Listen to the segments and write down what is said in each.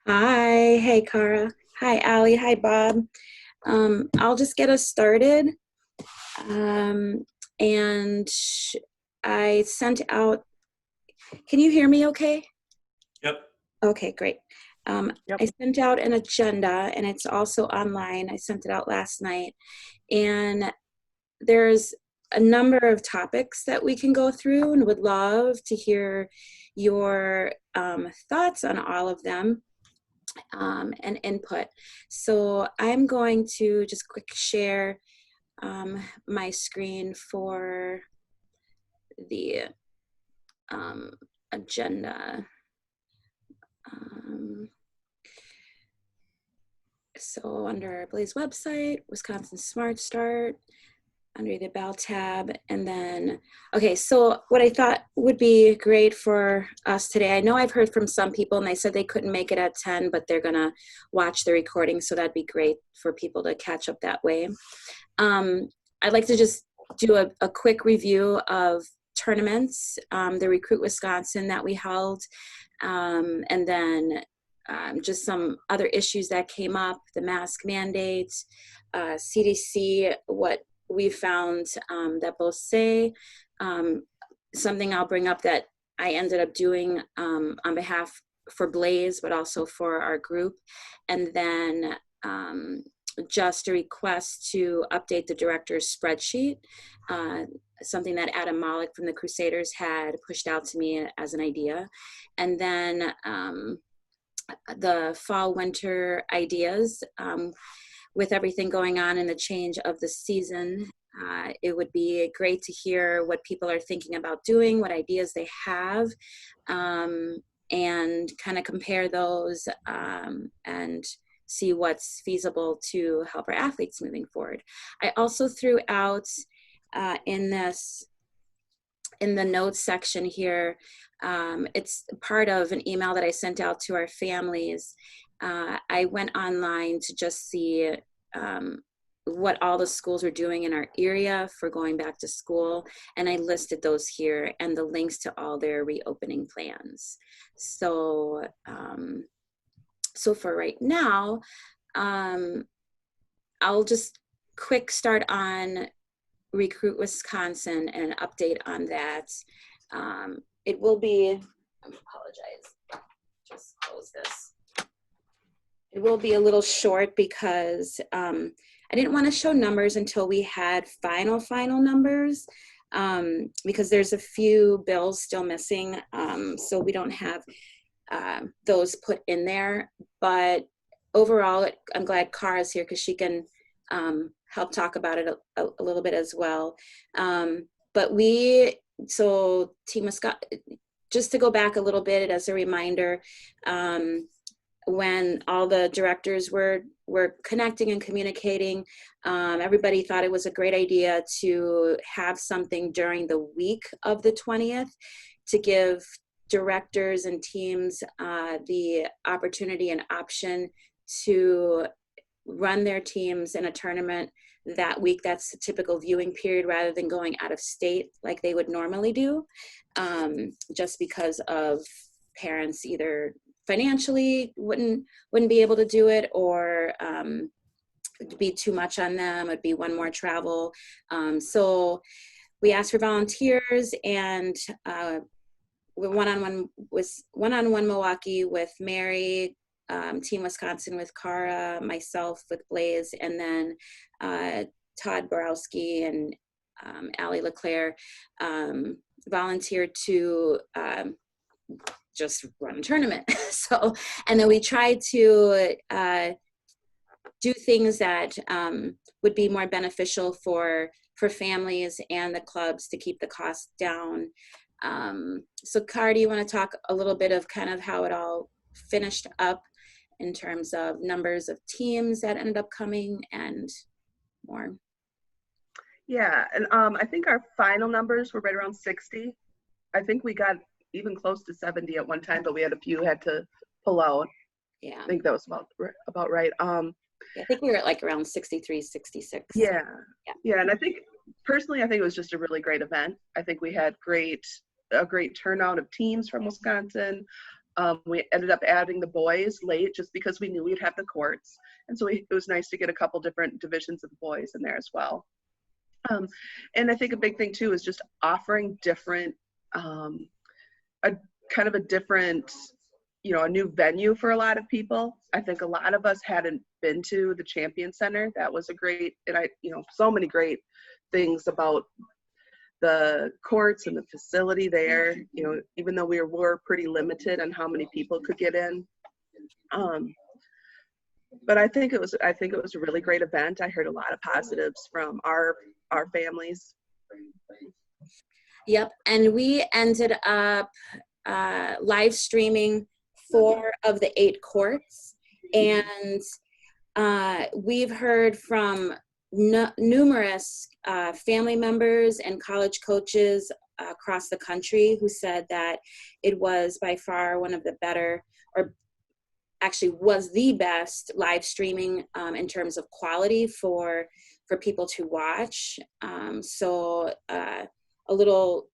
Hi, hey Cara. Hi, Allie. Hi, Bob. I'll just get us started. Um, and I sent out, can you hear me okay? Yep. Okay, great. Yep. I sent out an agenda and it's also online. I sent it out last night. And there's a number of topics that we can go through and would love to hear your thoughts on all of them. And input. So I'm going to just quick share my screen for the agenda. So under Blaze website, Wisconsin Smart Start, under the Bell tab, and then, okay, so what I thought would be great for us today, I know I've heard from some people and they said they couldn't make it at 10, but they're gonna watch the recording, so that'd be great for people to catch up that way. I'd like to just do a quick review of tournaments, the Recruit Wisconsin that we held, and then just some other issues that came up, the mask mandates, CDC, what we found that both say, something I'll bring up that I ended up doing on behalf for Blaze, but also for our group. And then just a request to update the director's spreadsheet, something that Adam Malik from the Crusaders had pushed out to me as an idea. And then the fall winter ideas, with everything going on in the change of the season, it would be great to hear what people are thinking about doing, what ideas they have, and kind of compare those and see what's feasible to help our athletes moving forward. I also threw out in the notes section here, it's part of an email that I sent out to our families. I went online to just see what all the schools are doing in our area for going back to school, and I listed those here and the links to all their reopening plans. So, so for right now, I'll just quick start on Recruit Wisconsin and an update on that. It will be, I apologize, just close this. It will be a little short because I didn't want to show numbers until we had final numbers, because there's a few bills still missing, so we don't have those put in there. But overall, I'm glad Cara's here because she can help talk about it a little bit as well. But so Team Wisconsin, just to go back a little bit as a reminder, when all the directors were connecting and communicating, everybody thought it was a great idea to have something during the week of the 20th to give directors and teams the opportunity and option to run their teams in a tournament that week. That's the typical viewing period, rather than going out of state like they would normally do, just because of parents either financially wouldn't be able to do it, or it'd be too much on them. It'd be one more travel. So we asked for volunteers, and we one-on-one Milwaukee with Mary, Team Wisconsin with Cara, myself with Blaze, and then Todd Borowski and Allie LeClaire volunteered to just run a tournament. So, and then we tried to do things that would be more beneficial for families and the clubs to keep the costs down. So Cara, do you want to talk a little bit of kind of how it all finished up in terms of numbers of teams that ended up coming and more? Yeah, and I think our final numbers were right around 60. I think we got even close to 70 at one time, but we had a few had to pull out. Yeah, I think that was about right. I think we were at like around 63, 66. Yeah, and I think personally, I think it was just a really great event. I think we had a great turnout of teams from Wisconsin. We ended up adding the boys late just because we knew we'd have the courts. And so it was nice to get a couple different divisions of boys in there as well. And I think a big thing too is just offering different, a kind of a different, a new venue for a lot of people. I think a lot of us hadn't been to the Champion Center. That was a great, and so many great things about the courts and the facility there, even though we were pretty limited on how many people could get in. But I think it was a really great event. I heard a lot of positives from our families. Yep, and we ended up live streaming 4 of the 8 courts, and we've heard from numerous family members and college coaches across the country who said that it was by far one of the better, or actually was the best live streaming in terms of quality for people to watch. So a little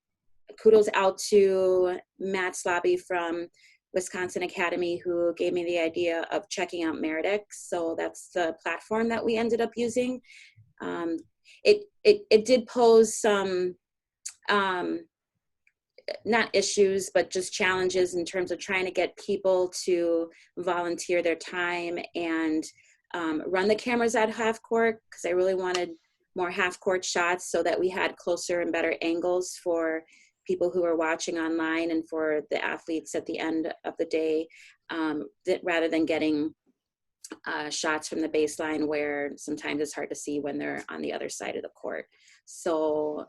kudos out to Matt Slobby from Wisconsin Academy, who gave me the idea of checking out Meredix. So that's the platform that we ended up using. It did pose some, not issues, but just challenges in terms of trying to get people to volunteer their time and run the cameras at half court, because I really wanted more half court shots so that we had closer and better angles for people who are watching online and for the athletes at the end of the day, rather than getting shots from the baseline where sometimes it's hard to see when they're on the other side of the court. So,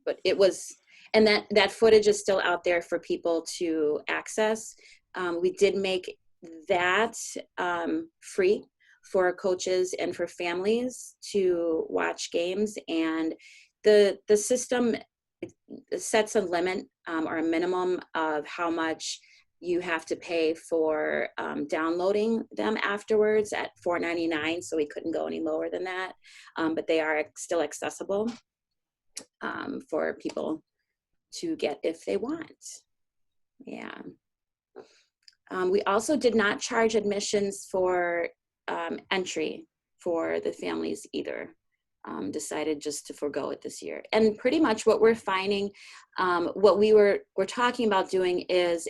but it was, and that footage is still out there for people to access. We did make that free for coaches and for families to watch games, and the system sets a limit or a minimum of how much you have to pay for downloading them afterwards at $4.99, so we couldn't go any lower than that, but they are still accessible for people to get if they want. Yeah. We also did not charge admissions for entry for the families either. Decided just to forego it this year. And pretty much what we're finding, what we're talking about doing is,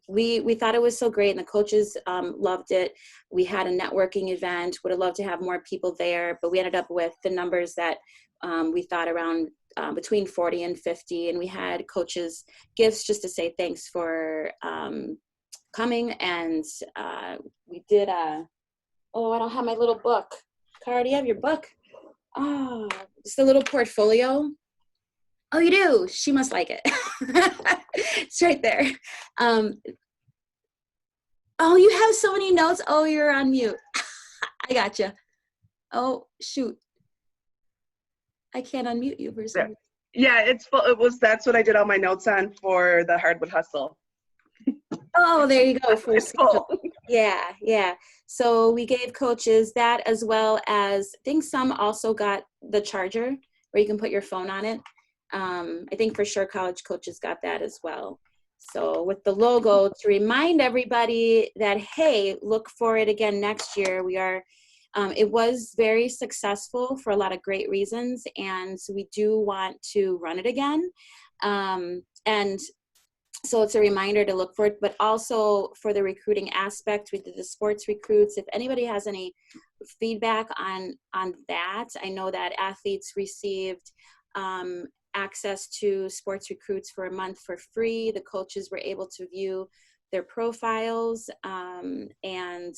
we thought it was so great, and the coaches loved it. We had a networking event, would have loved to have more people there, but we ended up with the numbers that we thought around between 40 and 50, and we had coaches gifts just to say thanks for coming. And we did oh, I don't have my little book. Cara, do you have your book? Oh, it's the little portfolio. Oh, you do? She must like it. It's right there. Oh, you have so many notes. Oh, you're on mute. I gotcha. Oh, shoot. I can't unmute you for some reason. Yeah, it's full. That's what I did all my notes on for the Hardwood Hustle. Oh, there you go. It's full. Yeah. So we gave coaches that, as well as, I think some also got the charger where you can put your phone on it. I think for sure college coaches got that as well. So with the logo to remind everybody that, hey, look for it again next year. We are, it was very successful for a lot of great reasons, and so we do want to run it again. And so it's a reminder to look for it, but also for the recruiting aspect, we did the sports recruits. If anybody has any feedback on that, I know that athletes received access to sports recruits for a month for free. The coaches were able to view their profiles, and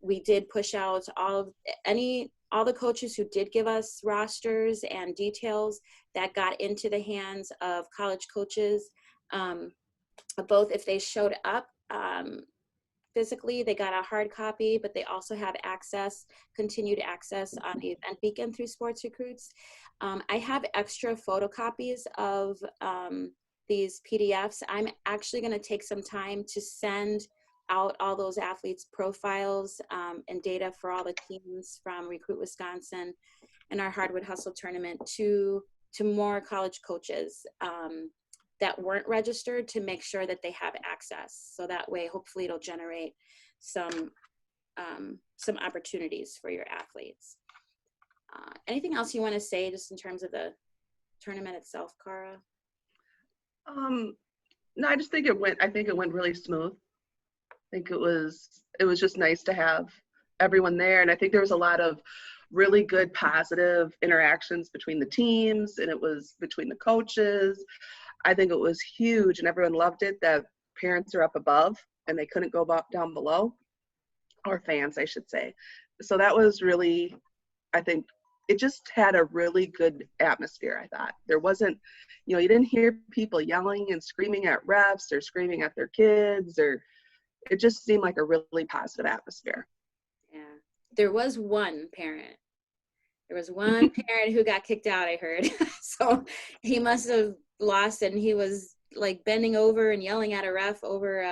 we did push out all the coaches who did give us rosters and details that got into the hands of college coaches. Both if they showed up physically, they got a hard copy, but they also have continued access on the event beacon through sports recruits. I have extra photocopies of these PDFs. I'm actually going to take some time to send out all those athletes' profiles and data for all the teams from Recruit Wisconsin and our Hardwood Hustle tournament to more college coaches that weren't registered to make sure that they have access. So that way, hopefully it'll generate some opportunities for your athletes. Anything else you want to say just in terms of the tournament itself, Cara? No, I just think it went really smooth. I think it was just nice to have everyone there. And I think there was a lot of really good positive interactions between the teams, and it was between the coaches. I think it was huge, and everyone loved it that parents are up above and they couldn't go down below, or fans, I should say. So that was really, I think, it just had a really good atmosphere, I thought. There wasn't, you didn't hear people yelling and screaming at refs or screaming at their kids, or it just seemed like a really positive atmosphere. Yeah. There was one parent. There was one parent who got kicked out, I heard. So he must have lost, and he was like bending over and yelling at a ref over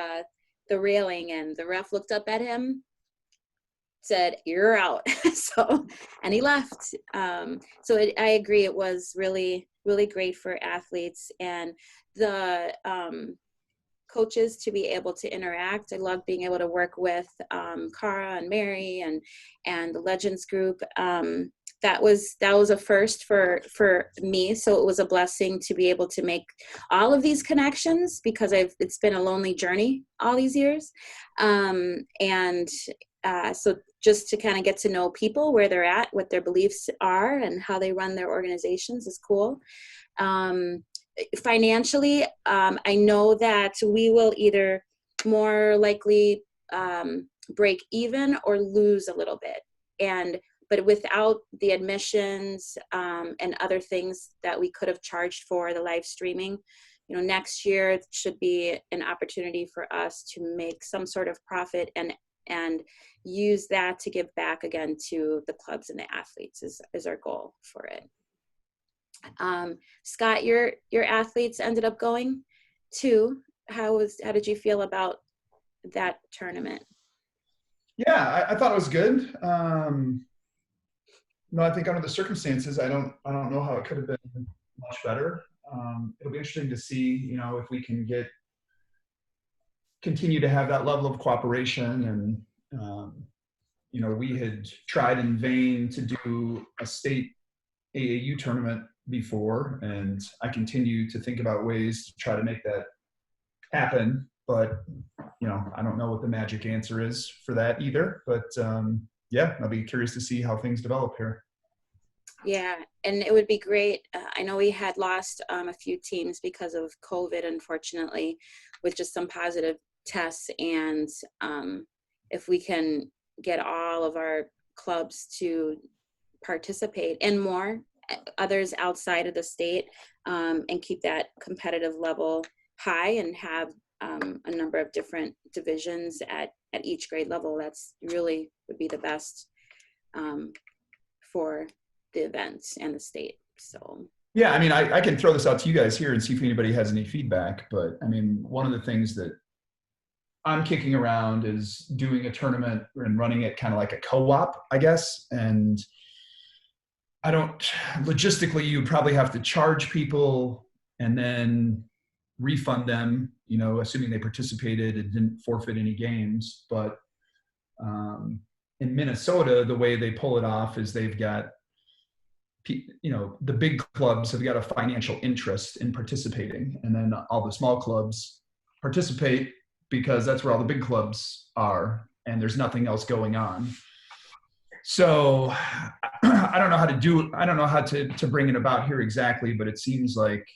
the railing, and the ref looked up at him, said, "You're out." And he left. I agree. It was really, really great for athletes and the coaches to be able to interact. I love being able to work with Cara and Mary and the Legends group. That was a first for me. So it was a blessing to be able to make all of these connections, because it's been a lonely journey all these years. So just to kind of get to know people, where they're at, what their beliefs are, and how they run their organizations is cool. Financially, I know that we will either more likely break even or lose a little bit. But without the admissions and other things that we could have charged for the live streaming, next year should be an opportunity for us to make some sort of profit and use that to give back again to the clubs and the athletes is our goal for it. Scott, your athletes ended up going too. How did you feel about that tournament? Yeah, I thought it was good. No, I think under the circumstances, I don't know how it could have been much better. It'll be interesting to see, if we can continue to have that level of cooperation. And, we had tried in vain to do a state AAU tournament before, and I continue to think about ways to try to make that happen. But, I don't know what the magic answer is for that either. But, yeah, I'll be curious to see how things develop here. Yeah, and it would be great. I know we had lost a few teams because of COVID, unfortunately, with just some positive tests. And if we can get all of our clubs to participate and more others outside of the state, and keep that competitive level high, and have a number of different divisions at each grade level, that's really would be the best for the events and the state. So yeah, I can throw this out to you guys here and see if anybody has any feedback. But one of the things that I'm kicking around is doing a tournament and running it kind of like a co-op, I guess. And logistically, you probably have to charge people and then refund them, assuming they participated and didn't forfeit any games. But in Minnesota, the way they pull it off is they've got, the big clubs have got a financial interest in participating, and then all the small clubs participate because that's where all the big clubs are, and there's nothing else going on. So I don't know how to bring it about here exactly, but it seems like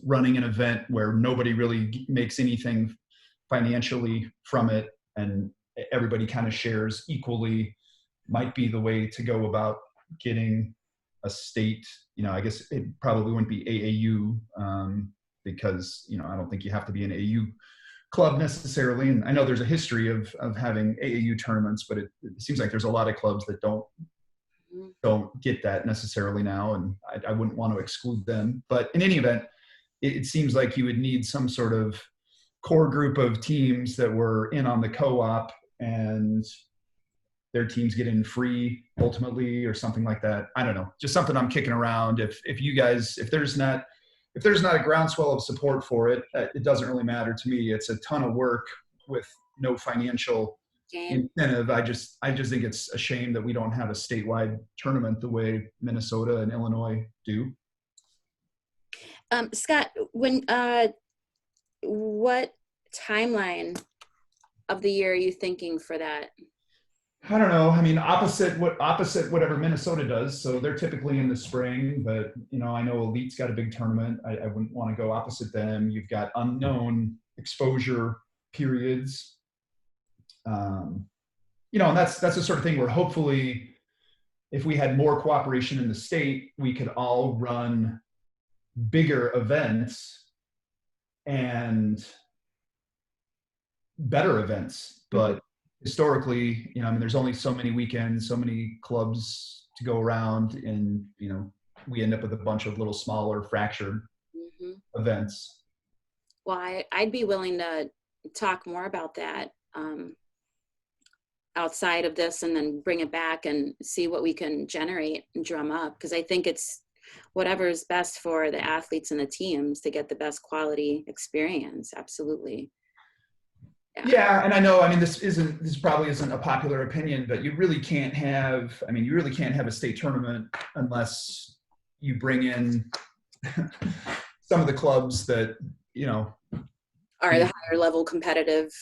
running an event where nobody really makes anything financially from it and everybody kind of shares equally might be the way to go about getting a state. I guess it probably wouldn't be AAU because, I don't think you have to be an AAU club necessarily. And I know there's a history of having AAU tournaments, but it seems like there's a lot of clubs that don't get that necessarily now. And I wouldn't want to exclude them. But in any event, it seems like you would need some sort of core group of teams that were in on the co-op, and their teams get in free ultimately or something like that. I don't know, just something I'm kicking around. If you guys, if there's not if there's not a groundswell of support for it, it doesn't really matter to me. It's a ton of work with no financial incentive. I just think it's a shame that we don't have a statewide tournament the way Minnesota and Illinois do. Scott, what timeline of the year are you thinking for that? I don't know. I mean, opposite whatever Minnesota does. So they're typically in the spring, but I know Elite's got a big tournament. I wouldn't want to go opposite them. You've got unknown exposure periods. And that's the sort of thing where hopefully if we had more cooperation in the state, we could all run bigger events and better events. But historically, there's only so many weekends, so many clubs to go around, and we end up with a bunch of little smaller fractured events. Well, I'd be willing to talk more about that outside of this, and then bring it back and see what we can generate and drum up, because I think it's whatever is best for the athletes and the teams to get the best quality experience. Absolutely. Yeah, and I know, this probably isn't a popular opinion, but you really can't have a state tournament unless you bring in some of the clubs that, are the higher level competitive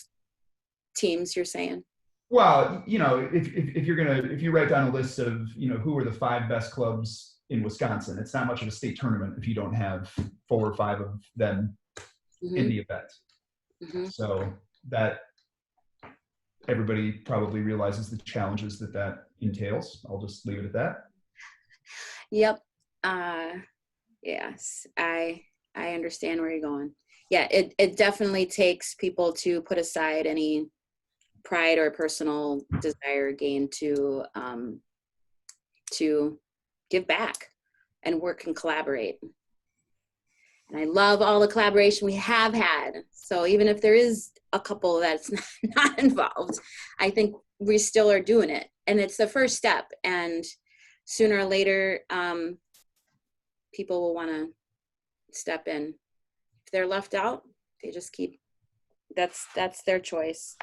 teams, you're saying? Well, if you write down a list of, who are the 5 best clubs in Wisconsin, it's not much of a state tournament if you don't have 4 or 5 of them in the event. So that everybody probably realizes the challenges that entails. I'll just leave it at that. Yep. Yes, I understand where you're going. Yeah, it definitely takes people to put aside any pride or personal desire gain to give back and work and collaborate. And I love all the collaboration we have had. So even if there is a couple that's not involved, I think we still are doing it. And it's the first step. And sooner or later, people will want to step in. If they're left out, they just keep, that's their choice.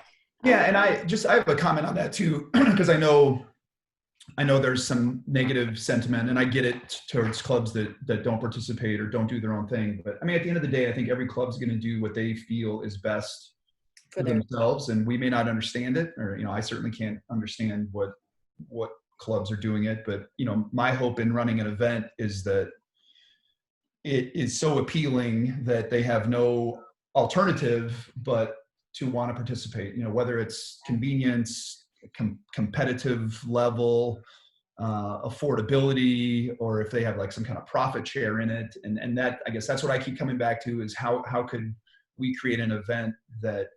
Yeah, and I have a comment on that too, because I know there's some negative sentiment, and I get it towards clubs that don't participate or don't do their own thing. But at the end of the day, I think every club's going to do what they feel is best for themselves, and we may not understand it, or I certainly can't understand what clubs are doing it. But my hope in running an event is that it is so appealing that they have no alternative but to want to participate. Whether it's convenience, competitive level, affordability, or if they have like some kind of profit share in it. And that, I guess that's what I keep coming back to, is how could we create an event that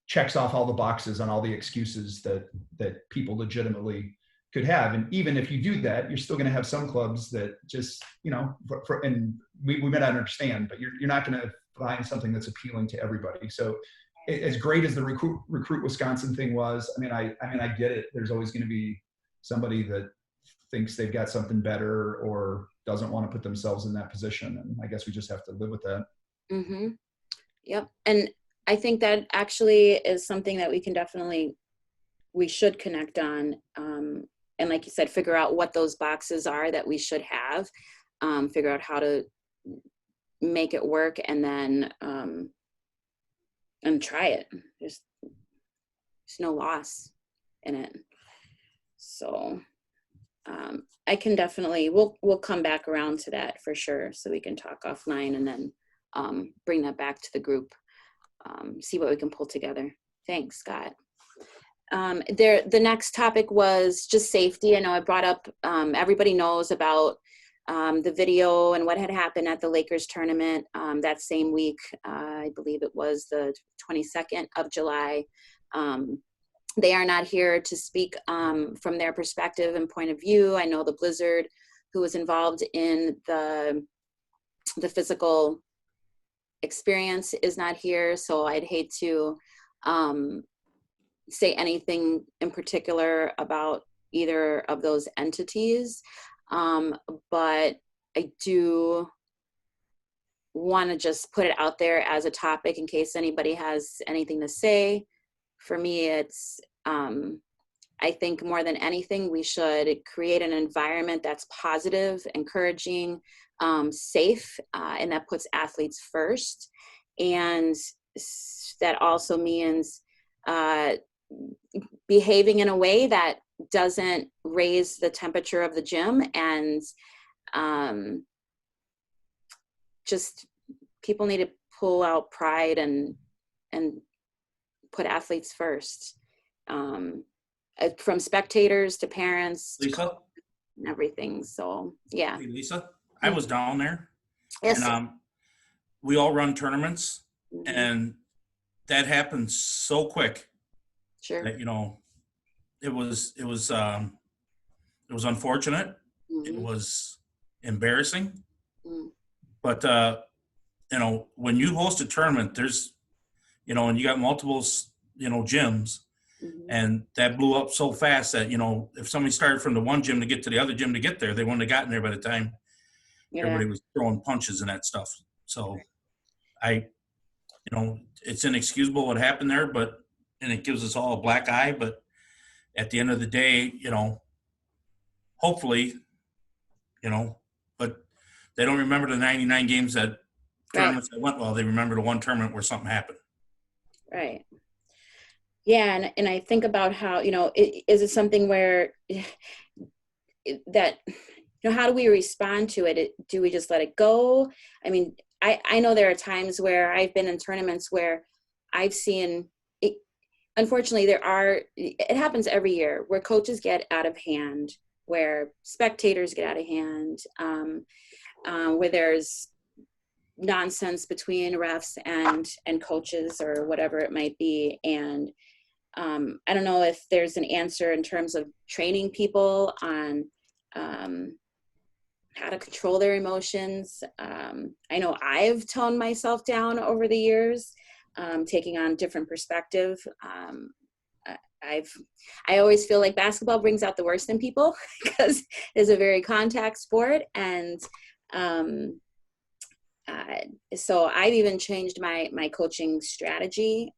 checks off all the boxes on all the excuses that people legitimately could have. And even if you do that, you're still going to have some clubs that just, and we may not understand, but you're not going to find something that's appealing to everybody. So as great as the recruit Wisconsin thing was, I get it. There's always going to be somebody that thinks they've got something better or doesn't want to put themselves in that position. And I guess we just have to live with that. Mm-hmm. Yep. And I think that actually is something that we should connect on. And like you said, figure out what those boxes are that we should have, figure out how to make it work, and then and try it. There's no loss in it. So I can definitely, we'll come back around to that for sure, so we can talk offline and then bring that back to the group, see what we can pull together. Thanks, Scott. The next topic was just safety. I know I brought up, everybody knows about the video and what had happened at the Lakers tournament that same week. I believe it was the 22nd of July. They are not here to speak from their perspective and point of view. I know the Blizzard, who was involved in the physical experience, is not here. So I'd hate to say anything in particular about either of those entities. But I do want to just put it out there as a topic in case anybody has anything to say. For me, it's, I think more than anything, we should create an environment that's positive, encouraging, safe, and that puts athletes first. And that also means behaving in a way that doesn't raise the temperature of the gym, and just people need to pull out pride and put athletes first, from spectators to parents, Lisa? and everything. So yeah. Hey, Lisa, I was down there, Yes. and we all run tournaments, Mhm. and that happened so quick Sure. that, it was unfortunate. It Mhm. was embarrassing. Mhm. But when you host a tournament, there's, and you got multiple, gyms, Mhm. and that blew up so fast that, if somebody started from the one gym to get to the other gym to get there, they wouldn't have gotten there by the time Yeah. everybody was throwing punches and that stuff. So it's inexcusable what happened there, and it gives us all a black eye. But at the end of the day, hopefully, but they don't remember the 99 games tournaments that went well. They remember the one tournament where something happened. Right. Yeah. And I think about how, is it something where that, how do we respond to it? Do we just let it go? I mean, I know there are times where I've been in tournaments where I've seen it. Unfortunately, it happens every year where coaches get out of hand, where spectators get out of hand, where there's nonsense between refs and coaches or whatever it might be. And I don't know if there's an answer in terms of training people on how to control their emotions. I know I've toned myself down over the years, taking on different perspective. I always feel like basketball brings out the worst in people because it's a very contact sport. And so I've even changed my coaching strategy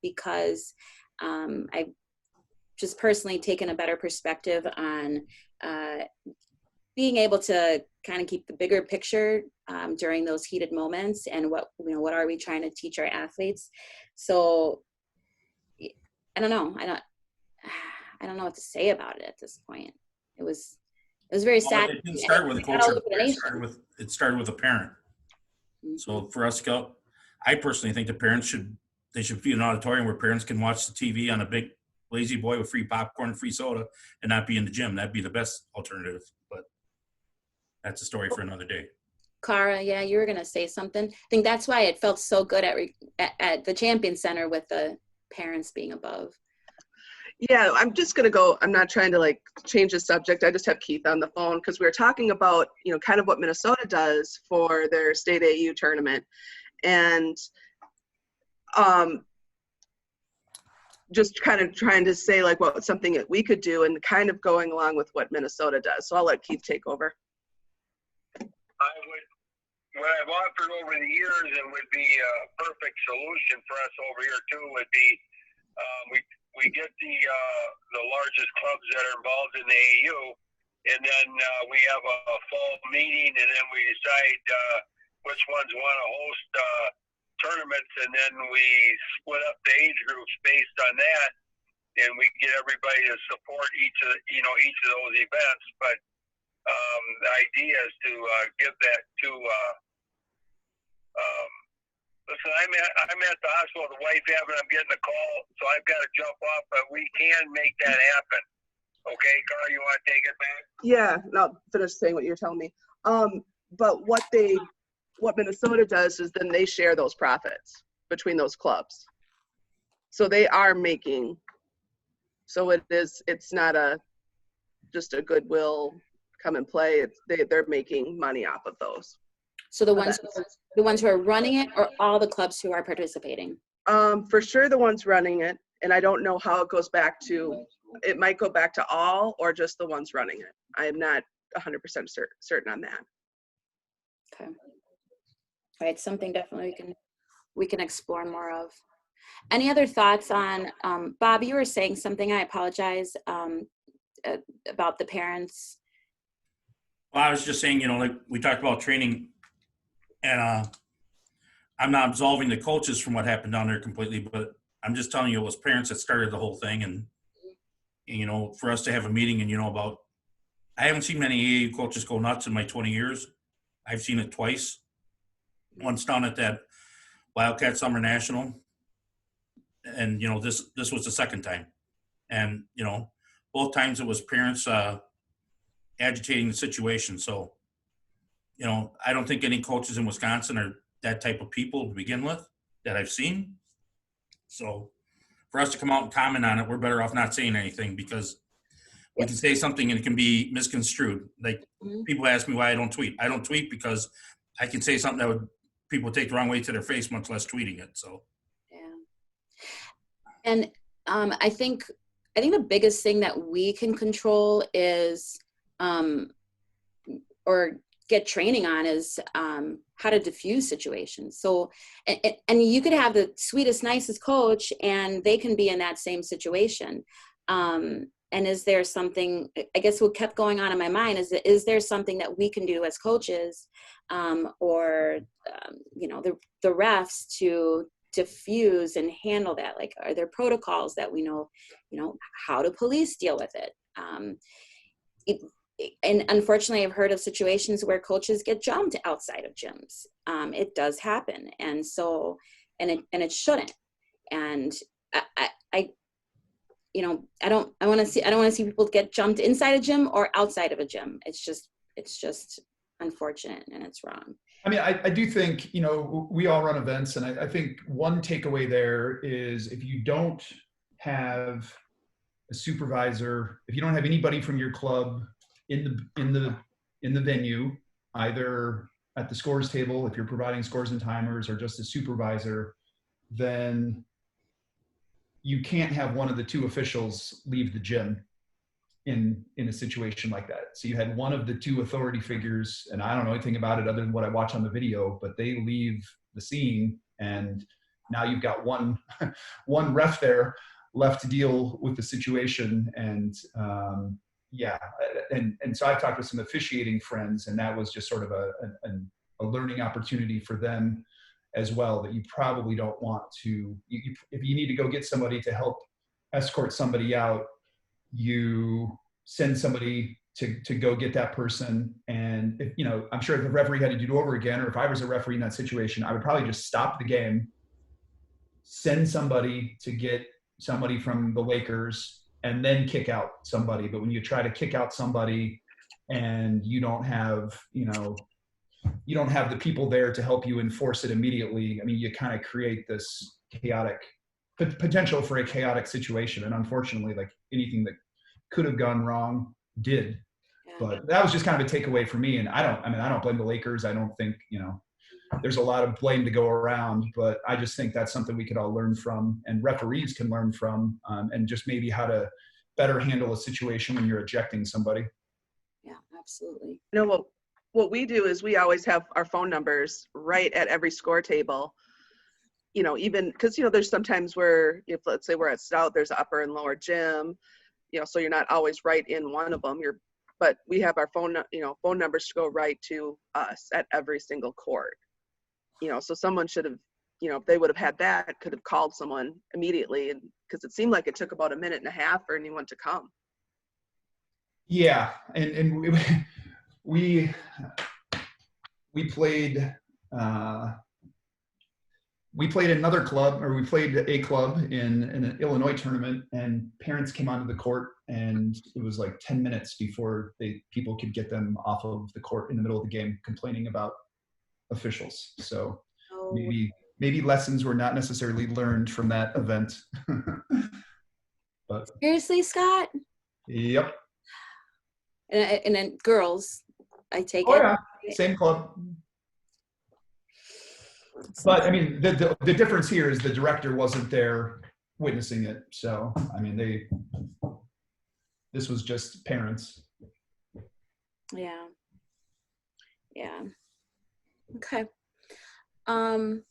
because I've just personally taken a better perspective on being able to kind of keep the bigger picture during those heated moments, and what are we trying to teach our athletes. So I don't know. I don't know what to say about it at this point. It was very sad. It didn't start with a coach or player. It started with a parent. Mm-hmm. So for us to go, I personally think the parents should be an auditorium where parents can watch the TV on a big lazy boy with free popcorn and free soda and not be in the gym. That'd be the best alternative. But that's a story for another day. Cara, yeah, you were going to say something. I think that's why it felt so good at the Champion Center with the parents being above. Yeah, I'm just going to go, I'm not trying to change the subject. I just have Keith on the phone because we were talking about, kind of what Minnesota does for their state AU tournament. And just kind of trying to say what's something that we could do and kind of going along with what Minnesota does. So I'll let Keith take over. What I've offered over the years and would be a perfect solution for us over here too would be we get the largest clubs that are involved in the AU, and then we have a fall meeting, and then we decide which ones want to host tournaments, and then we split up the age groups based on that, and we get everybody to support each of those events. But the idea is to give that to listen, I'm at the hospital with the wife having, I'm getting a call, so I've got to jump off, but we can make that happen. Okay, Carl, you want to take it back? Yeah, no, finish saying what you're telling me. But what Minnesota does is then they share those profits between those clubs. So they are making, so it's not just a goodwill come and play. They're making money off of those. So the ones who are running it, or all the clubs who are participating? For sure the ones running it, and I don't know how it goes back to, it might go back to all or just the ones running it. I am not 100% certain on that. Okay. Right, something definitely we can explore more of. Any other thoughts on, Bob, you were saying something, I apologize, about the parents. Well, I was just saying, like we talked about training, and I'm not absolving the coaches from what happened down there completely, but I'm just telling you it was parents that started the whole thing. And for us to have a meeting and, I haven't seen many AAU coaches go nuts in my 20 years. I've seen it twice. Once down at that Wildcat Summer National. And, this was the second time. And, both times it was parents agitating the situation. So, I don't think any coaches in Wisconsin are that type of people to begin with that I've seen. So for us to come out and comment on it, we're better off not saying anything, because we can say something and it can be misconstrued. Like people ask me why I don't tweet. I don't tweet because I can say something that people would take the wrong way to their face, much less tweeting it. So, yeah. And I think the biggest thing that we can control is, or get training on, is how to diffuse situations. So, and you could have the sweetest, nicest coach, and they can be in that same situation. And is there something, I guess what kept going on in my mind is there something that we can do as coaches, or, the refs to diffuse and handle that? Like, are there protocols that we know, how do police deal with it? And unfortunately, I've heard of situations where coaches get jumped outside of gyms. It does happen. And so, and it shouldn't. And I don't want to see people get jumped inside a gym or outside of a gym. It's just unfortunate, and it's wrong. I mean, I do think, we all run events, and I think one takeaway there is, if you don't have a supervisor, if you don't have anybody from your club in the venue, either at the scores table, if you're providing scores and timers, or just a supervisor, then you can't have one of the two officials leave the gym in a situation like that. So you had one of the two authority figures, and I don't know anything about it other than what I watch on the video, but they leave the scene, and now you've got one ref there left to deal with the situation. And and so I've talked with some officiating friends, and that was just sort of a learning opportunity for them as well, that you probably don't want to, if you need to go get somebody to help escort somebody out, you send somebody to go get that person. And if, I'm sure if the referee had to do it over again, or if I was a referee in that situation, I would probably just stop the game, send somebody to get somebody from the Lakers, and then kick out somebody. But when you try to kick out somebody and you don't have, you don't have the people there to help you enforce it immediately, I mean, you kind of create this potential for a chaotic situation. And unfortunately, like anything that could have gone wrong did. Yeah. But that was just kind of a takeaway for me. And I don't blame the Lakers. I don't think, there's a lot of blame to go around, but I just think that's something we could all learn from, and referees can learn from, and just maybe how to better handle a situation when you're ejecting somebody. Yeah, absolutely. What we do is we always have our phone numbers right at every score table, even because, there's sometimes where, if let's say we're at Stout, there's an upper and lower gym, so you're not always right in one of them. But we have our phone numbers to go right to us at every single court. So someone should have, if they would have had that, could have called someone immediately, and because it seemed like it took about a minute and a half for anyone to come. Yeah, and we played another club, or we played a club in an Illinois tournament, and parents came onto the court, and it was like 10 minutes before people could get them off of the court in the middle of the game, complaining about officials. So maybe lessons were not necessarily learned from that event. But Seriously, Scott? Yep. And then girls, I take Oh it. yeah, same club. But I mean, the difference here is the director wasn't there witnessing it. So I mean, this was just parents. Yeah. Okay. Again,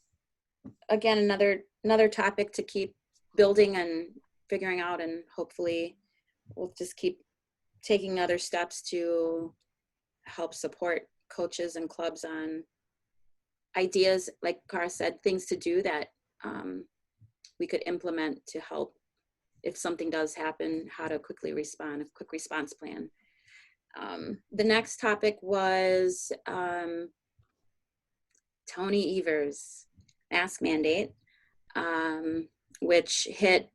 another topic to keep building and figuring out, and hopefully we'll just keep taking other steps to help support coaches and clubs on ideas, like Cara said, things to do that we could implement to help if something does happen, how to quickly respond, a quick response plan. The next topic was Tony Evers' mask mandate, which hit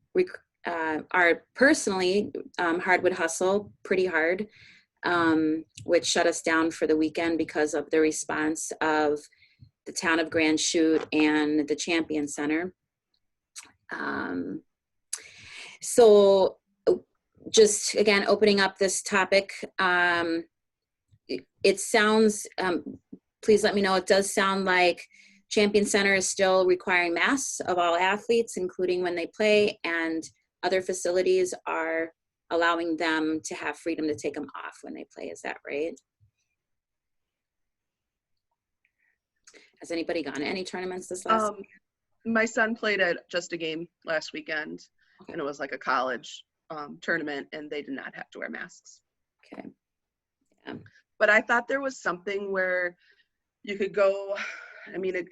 our personally Hardwood Hustle pretty hard, which shut us down for the weekend because of the response of the town of Grand Chute and the Champion Center. So just again, opening up this topic, it sounds, please let me know, it does sound like Champion Center is still requiring masks of all athletes, including when they play, and other facilities are allowing them to have freedom to take them off when they play. Is that right? Has anybody gone to any tournaments this last weekend? My son played at just a game last weekend, and it was like a college tournament, and they did not have to wear masks. Okay. Yeah. But I thought there was something where you could go, I mean,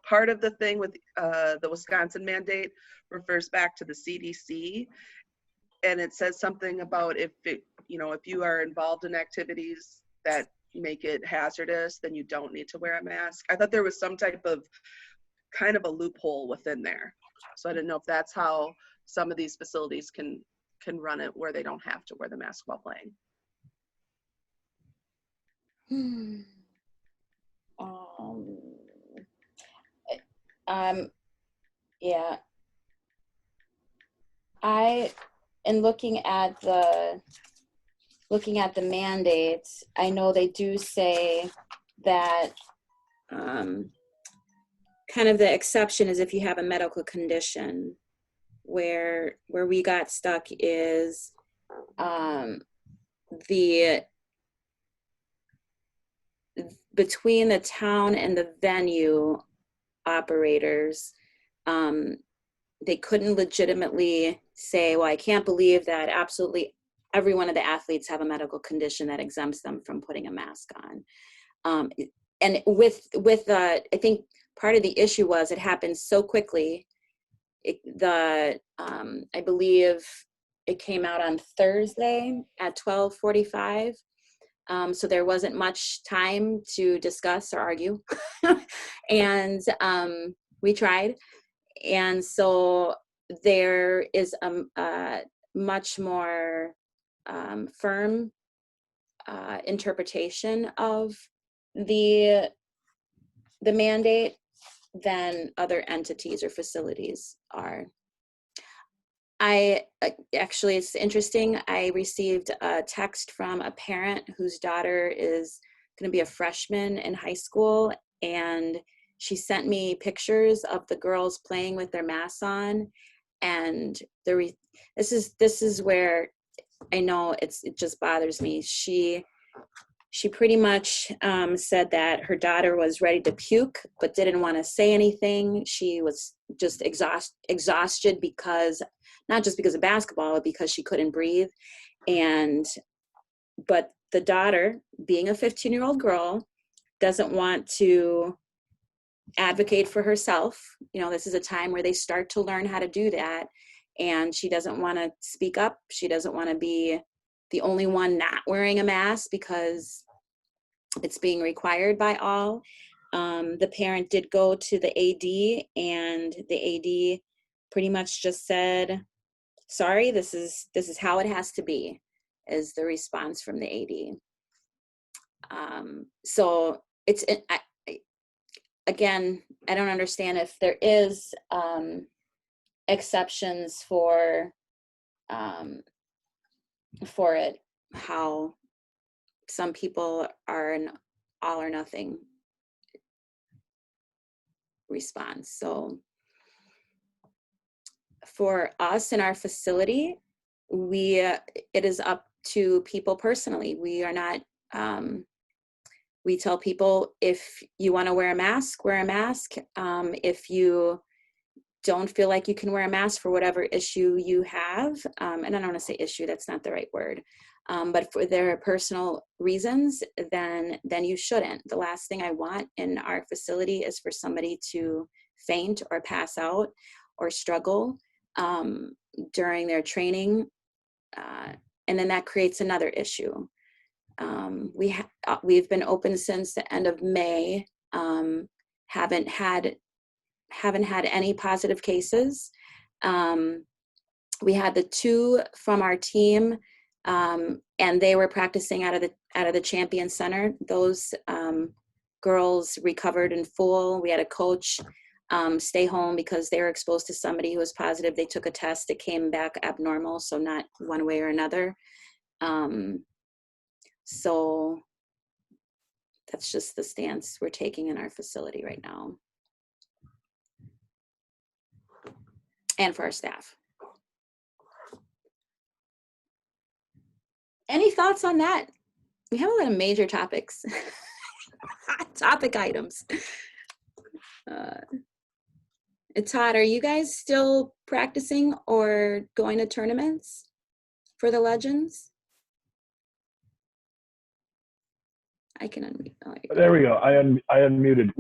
part of the thing with the Wisconsin mandate refers back to the CDC, and it says something about if you are involved in activities that make it hazardous, then you don't need to wear a mask. I thought there was some type of kind of a loophole within there. So I didn't know if that's how some of these facilities can run it, where they don't have to wear the mask while playing. Yeah. In looking at the mandates, I know they do say that kind of the exception is if you have a medical condition. Where we got stuck is between the town and the venue operators, they couldn't legitimately say, well, I can't believe that absolutely every one of the athletes have a medical condition that exempts them from putting a mask on. And I think part of the issue was it happened so quickly. I believe it came out on Thursday at 12:45. So there wasn't much time to discuss or argue. And we tried. And so there is a much more firm interpretation of the mandate than other entities or facilities are. Actually, it's interesting. I received a text from a parent whose daughter is going to be a freshman in high school, and she sent me pictures of the girls playing with their masks on. And this is where I know it just bothers me. She pretty much said that her daughter was ready to puke, but didn't want to say anything. She was just exhausted because, not just because of basketball, but because she couldn't breathe. But the daughter, being a 15-year-old girl, doesn't want to advocate for herself. This is a time where they start to learn how to do that. And she doesn't want to speak up. She doesn't want to be the only one not wearing a mask because it's being required by all. The parent did go to the AD, and the AD pretty much just said, sorry, this is how it has to be, is the response from the AD. So it's, again, I don't understand if there is exceptions for it, how some people are an all or nothing response. So for us in our facility, it is up to people personally. We are not we tell people, if you want to wear a mask, wear a mask. If you don't feel like you can wear a mask for whatever issue you have, and I don't want to say issue, that's not the right word, but for their personal reasons, then you shouldn't. The last thing I want in our facility is for somebody to faint or pass out or struggle during their training, and then that creates another issue. We've been open since the end of May. Haven't had any positive cases. We had the 2 from our team, and they were practicing out of the Champion Center. Those girls recovered in full. We had a coach stay home because they were exposed to somebody who was positive. They took a test, it came back abnormal, so not one way or another. So that's just the stance we're taking in our facility right now. And for our staff. Any thoughts on that? We have a lot of major topics, topic items. Todd, are you guys still practicing or going to tournaments for the Legends? I can unmute. Oh, there we go. I unmuted.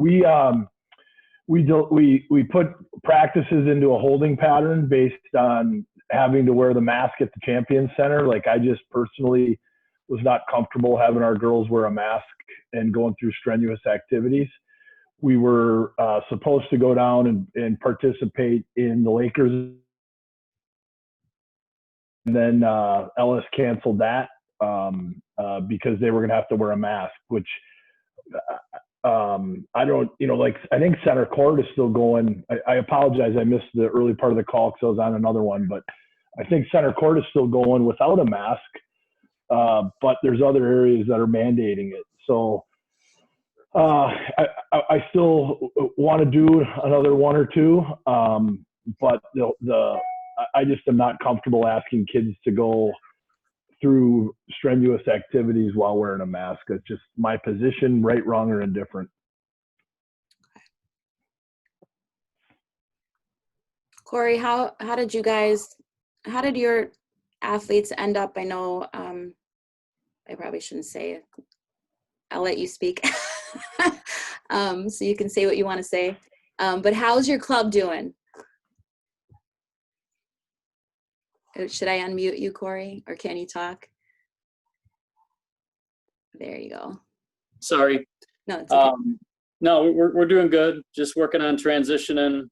We put practices into a holding pattern based on having to wear the mask at the Champion Center. Like, I just personally was not comfortable having our girls wear a mask and going through strenuous activities. We were supposed to go down and participate in the Lakers, and then Ellis canceled that because they were going to have to wear a mask, which I don't, like, I think center court is still going. I apologize, I missed the early part of the call because I was on another one, but I think center court is still going without a mask, but there's other areas that are mandating it. So I still want to do another 1 or 2, but I just am not comfortable asking kids to go through strenuous activities while wearing a mask. It's just my position, right, wrong, or indifferent. Corey, how did your athletes end up? I know I probably shouldn't say it. I'll let you speak. So you can say what you want to say. But how's your club doing? Should I unmute you, Corey, or can you talk? There you go. Sorry. No, it's okay. No, we're doing good. Just working on transitioning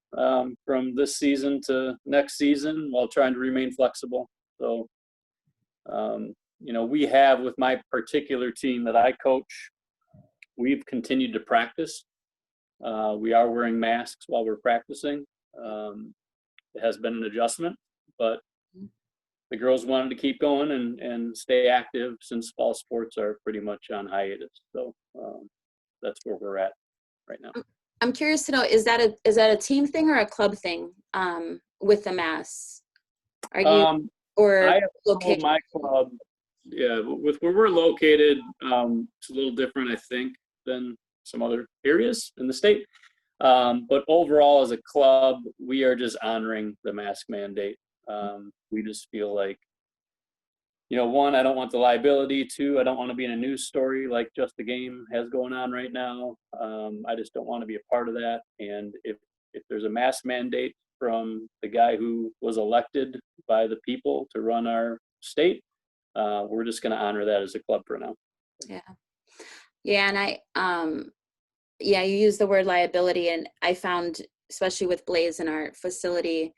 from this season to next season while trying to remain flexible. So, we have, with my particular team that I coach, we've continued to practice. We are wearing masks while we're practicing. It has been an adjustment, but the girls wanted to keep going and stay active since fall sports are pretty much on hiatus. So that's where we're at right now. I'm curious to know, is that a team thing or a club thing with the masks? Are you or I have located? my club, yeah, with where we're located, it's a little different, I think, than some other areas in the state. But overall, as a club, we are just honoring the mask mandate. We just feel like, 1, I don't want the liability. 2, I don't want to be in a news story like Just the Game has going on right now. I just don't want to be a part of that. And if there's a mask mandate from the guy who was elected by the people to run our state, we're just going to honor that as a club for now. Yeah, and you use the word liability, and I found, especially with Blaze in our facility,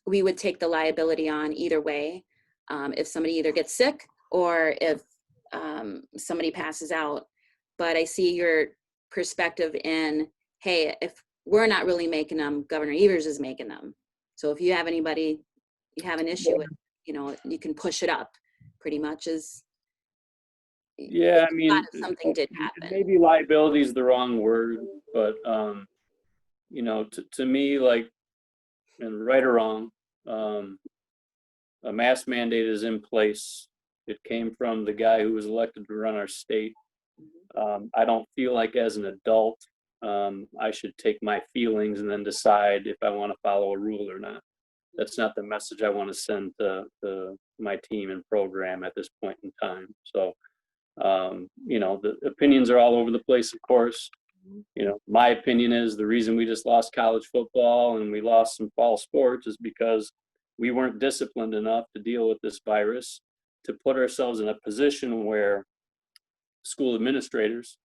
we would take the liability on either way. If somebody either gets sick or if somebody passes out. But I see your perspective in, hey, if we're not really making them, Governor Evers is making them. So if you have anybody you have an issue with, you can push it up pretty much as. Yeah, I mean, something did happen. Maybe liability is the wrong word, but to me, like, and right or wrong, a mask mandate is in place It came from the guy who was elected to run our state. I don't feel like as an adult, I should take my feelings and then decide if I want to follow a rule or not. That's not the message I want to send to my team and program at this point in time. So, you know, the opinions are all over the place, of course. You know, my opinion is the reason we just lost college football and we lost some fall sports is because we weren't disciplined enough to deal with this virus, to put ourselves in a position where school administrators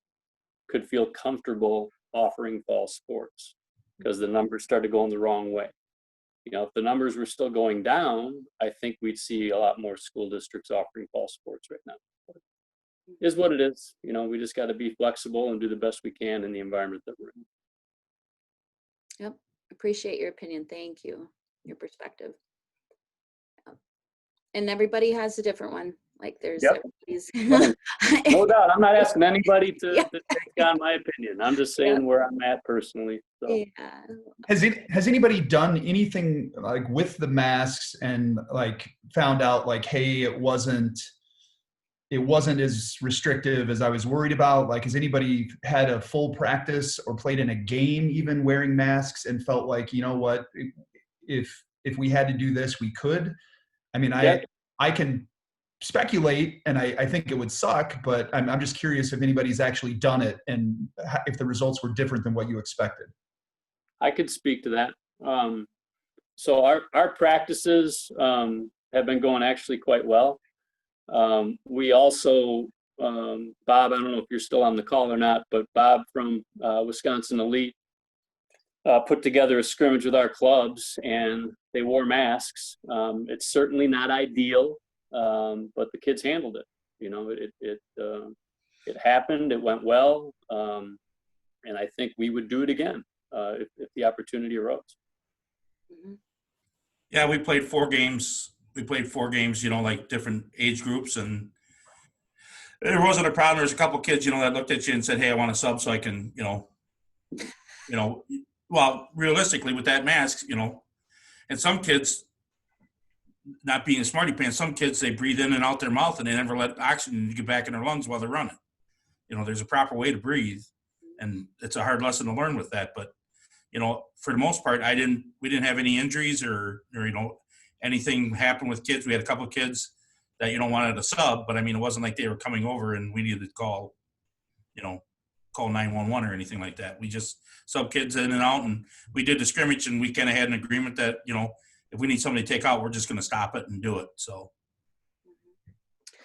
could feel comfortable offering fall sports, because the numbers started going the wrong way. You know, if the numbers were still going down, I think we'd see a lot more school districts offering fall sports right now. Is what it is. You know, we just got to be flexible and do the best we can in the environment that we're in. Yep. Appreciate your opinion. Thank you. Your perspective. Yep. And everybody has a different one. Like there's everybody's. No doubt. I'm not asking anybody to take on my opinion. I'm just saying Yep. where I'm at personally. So. Yeah. Has anybody done anything like with the masks and like found out like, hey, it wasn't as restrictive as I was worried about? Like, has anybody had a full practice or played in a game even wearing masks and felt like, you know what, if we had to do this, we could? I mean, I can speculate and I think it would suck, but I'm just curious if anybody's actually done it and if the results were different than what you expected. I could speak to that. So our practices have been going actually quite well. We also, Bob, I don't know if you're still on the call or not, but Bob from Wisconsin Elite put together a scrimmage with our clubs and they wore masks. It's certainly not ideal, but the kids handled it. You know, it happened, it went well. And I think we would do it again if the opportunity arose. Mm-hmm. Yeah, we played 4 games. You know, like different age groups, and there wasn't a problem. There's a couple kids, you know, that looked at you and said, "Hey, I want a sub so I can, you know." Well, realistically, with that mask, you know, and some kids, not being a smarty pants, some kids they breathe in and out their mouth and they never let oxygen get back in their lungs while they're running. You know, there's a proper way to breathe, and it's a hard lesson to learn with that. But you know, for the most part, we didn't have any injuries or you know, anything happened with kids. We had a couple of kids that, you know, wanted a sub, but I mean, it wasn't like they were coming over and we needed to call 911 or anything like that. We just sub kids in and out, and we did the scrimmage, and we kind of had an agreement that, you know, if we need somebody to take out, we're just going to stop it and do it. So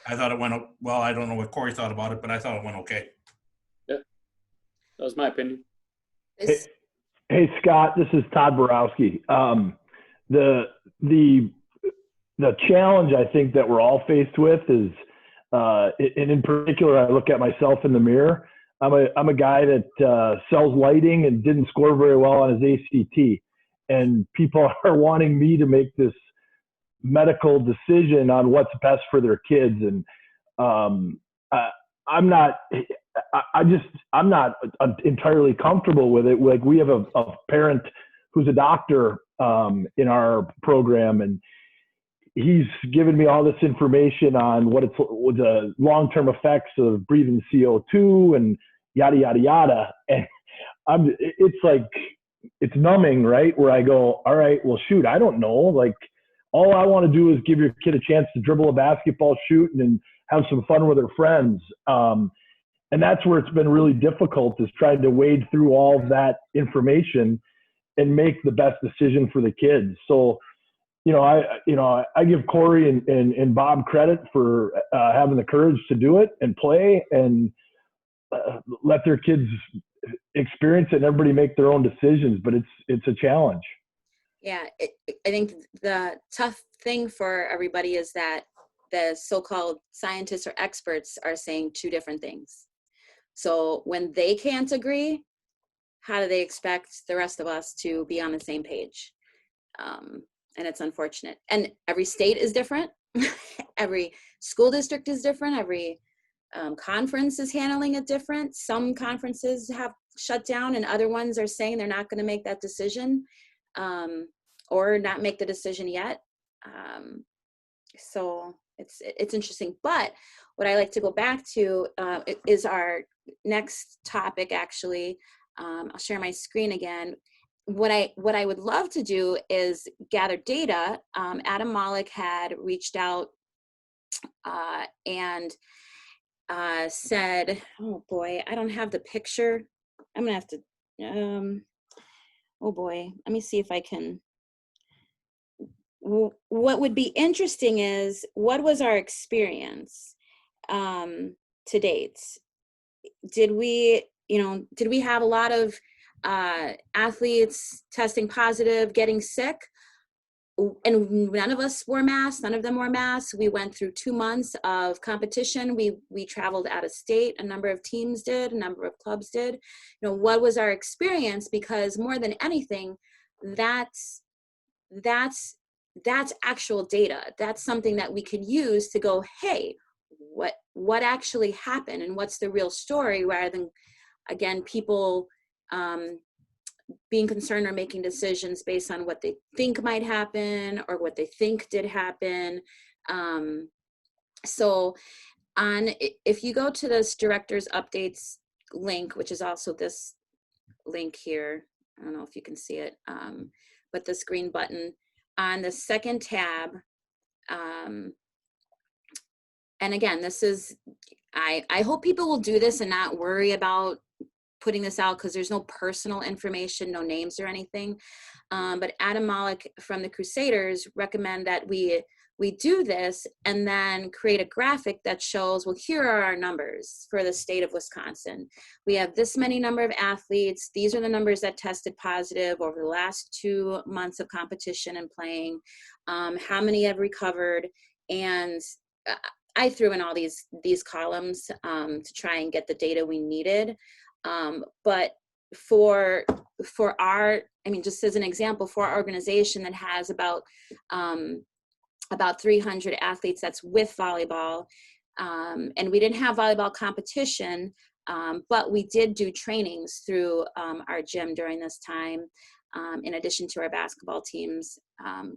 I thought it went well. I don't know what Corey thought about it, but I thought it went okay. Yeah, that was my opinion. Hey, Scott, this is Todd Borowski. The challenge I think that we're all faced with is, and in particular, I look at myself in the mirror. I'm a guy that sells lighting and didn't score very well on his ACT, and people are wanting me to make this medical decision on what's best for their kids, and I'm not entirely comfortable with it. Like, we have a parent who's a doctor in our program, and he's given me all this information on what the long-term effects of breathing CO2 and yada, yada, yada. And it's numbing, right? Where I go, all right, well, shoot, I don't know. Like, all I want to do is give your kid a chance to dribble a basketball, shoot, and have some fun with their friends. And that's where it's been really difficult, is trying to wade through all of that information and make the best decision for the kids. So, I give Corey and Bob credit for having the courage to do it and play and let their kids experience it and everybody make their own decisions. But it's a challenge. Yeah, I think the tough thing for everybody is that the so-called scientists or experts are saying 2 different things. So when they can't agree, how do they expect the rest of us to be on the same page? And it's unfortunate. And every state is different. Every school district is different. Every conference is handling it different. Some conferences have shut down and other ones are saying they're not going to make that decision or not make the decision yet. So it's interesting. But what I like to go back to is our next topic, actually. I'll share my screen again. What I would love to do is gather data. Adam Malik had reached out and said, oh boy, I don't have the picture. I'm gonna have to, oh boy, let me see if I can. What would be interesting is, what was our experience to date? Did we have a lot of athletes testing positive, getting sick? And none of us wore masks. None of them wore masks. We went through 2 months of competition. We traveled out of state. A number of teams did. A number of clubs did. What was our experience? Because more than anything, that's actual data. That's something that we can use to go, hey, what actually happened, and what's the real story, rather than, again, people being concerned or making decisions based on what they think might happen or what they think did happen. So if you go to this director's updates link, which is also this link here, I don't know if you can see it, but this green button on the second tab, and again, this is, I hope people will do this and not worry about putting this out, because there's no personal information, no names or anything. But Adam Malik from the Crusaders recommend that we do this and then create a graphic that shows, well, here are our numbers for the state of Wisconsin. We have this many number of athletes. These are the numbers that tested positive over the last 2 months of competition and playing. How many have recovered? And I threw in all these columns to try and get the data we needed. But for our, just as an example, for our organization that has about 300 athletes, that's with volleyball, and we didn't have volleyball competition, but we did do trainings through our gym during this time, in addition to our basketball teams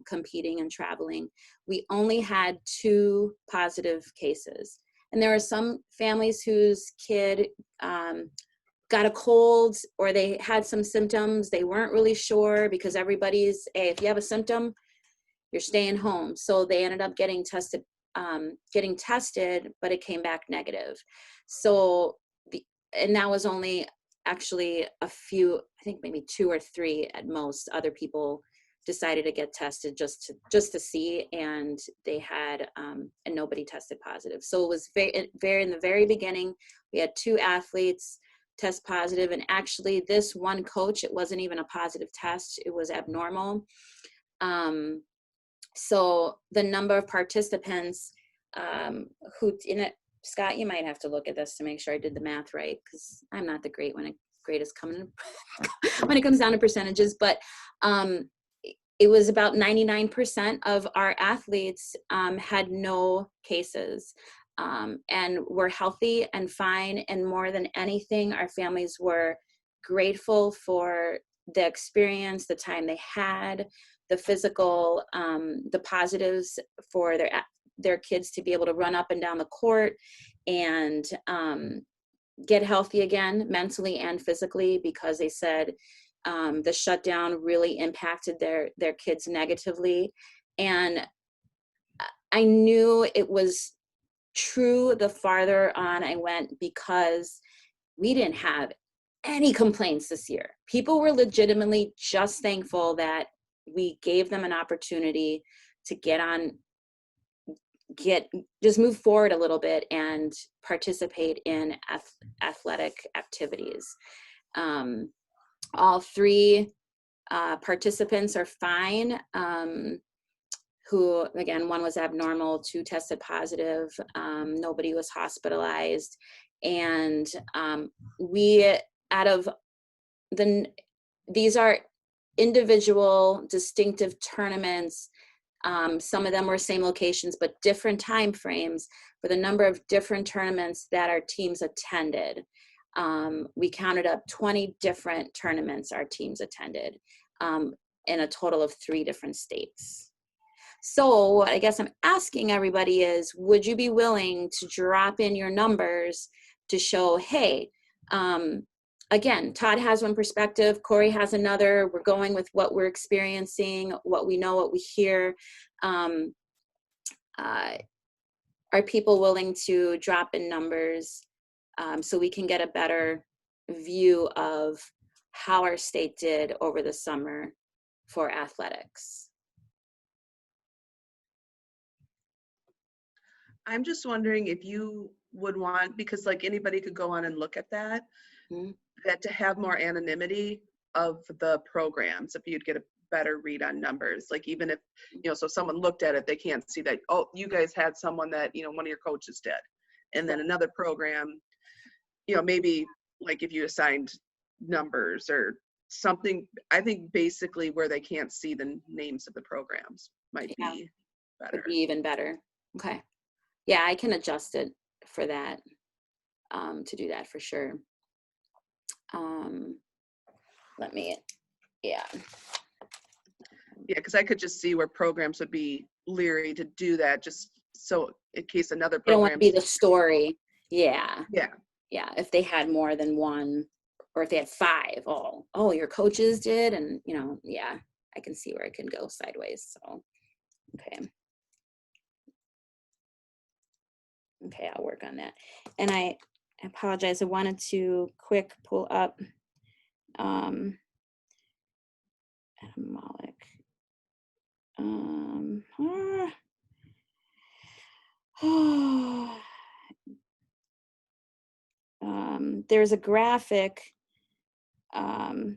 competing and traveling. We only had 2 positive cases, and there were some families whose kid got a cold, or they had some symptoms. They weren't really sure, because everybody's, hey, if you have a symptom, you're staying home. So they ended up getting tested, but it came back negative. So and that was only actually a few, I think maybe 2 or 3 at most. Other people decided to get tested just to see, and they had, and nobody tested positive. So it was very in the very beginning, we had 2 athletes test positive, and actually this one coach, it wasn't even a positive test, it was abnormal. So the number of participants who in it, Scott, you might have to look at this to make sure I did the math right, because I'm not the greatest coming when it comes down to percentages, but it was about 99% of our athletes had no cases. And were healthy and fine. And more than anything, our families were grateful for the experience, the time they had, the physical, the positives for their kids to be able to run up and down the court and get healthy again, mentally and physically, because they said the shutdown really impacted their kids negatively. And I knew it was true the farther on I went, because we didn't have any complaints this year. People were legitimately just thankful that we gave them an opportunity to just move forward a little bit and participate in athletic activities. All 3 participants are fine. Who, again, 1 was abnormal, 2 tested positive, nobody was hospitalized. And these are individual distinctive tournaments. Some of them were same locations, but different time frames for the number of different tournaments that our teams attended. We counted up 20 different tournaments our teams attended in a total of 3 different states. So what I guess I'm asking everybody is, would you be willing to drop in your numbers to show, hey, again, Todd has one perspective, Corey has another, we're going with what we're experiencing, what we know, what we hear. Are people willing to drop in numbers so we can get a better view of how our state did over the summer for athletics? I'm just wondering if you would want, because like anybody could go on and look at that, that to have more anonymity of the programs, if you'd get a better read on numbers, like even if, so someone looked at it, they can't see that, oh, you guys had someone that, one of your coaches did. And then another program, maybe like if you assigned numbers or something, I think basically where they can't see the names of the programs might be better. Would be even better. Okay. Yeah, I can adjust it for that, to do that for sure. Yeah, because I could just see where programs would be leery to do that, just so in case another you don't program. want to be the story. Yeah. Yeah. If they had more than one, or if they had 5, oh, your coaches did, and yeah, I can see where it can go sideways. So, okay, I'll work on that. And I apologize. I wanted to quick pull up etymologic. There's a graphic. Oh,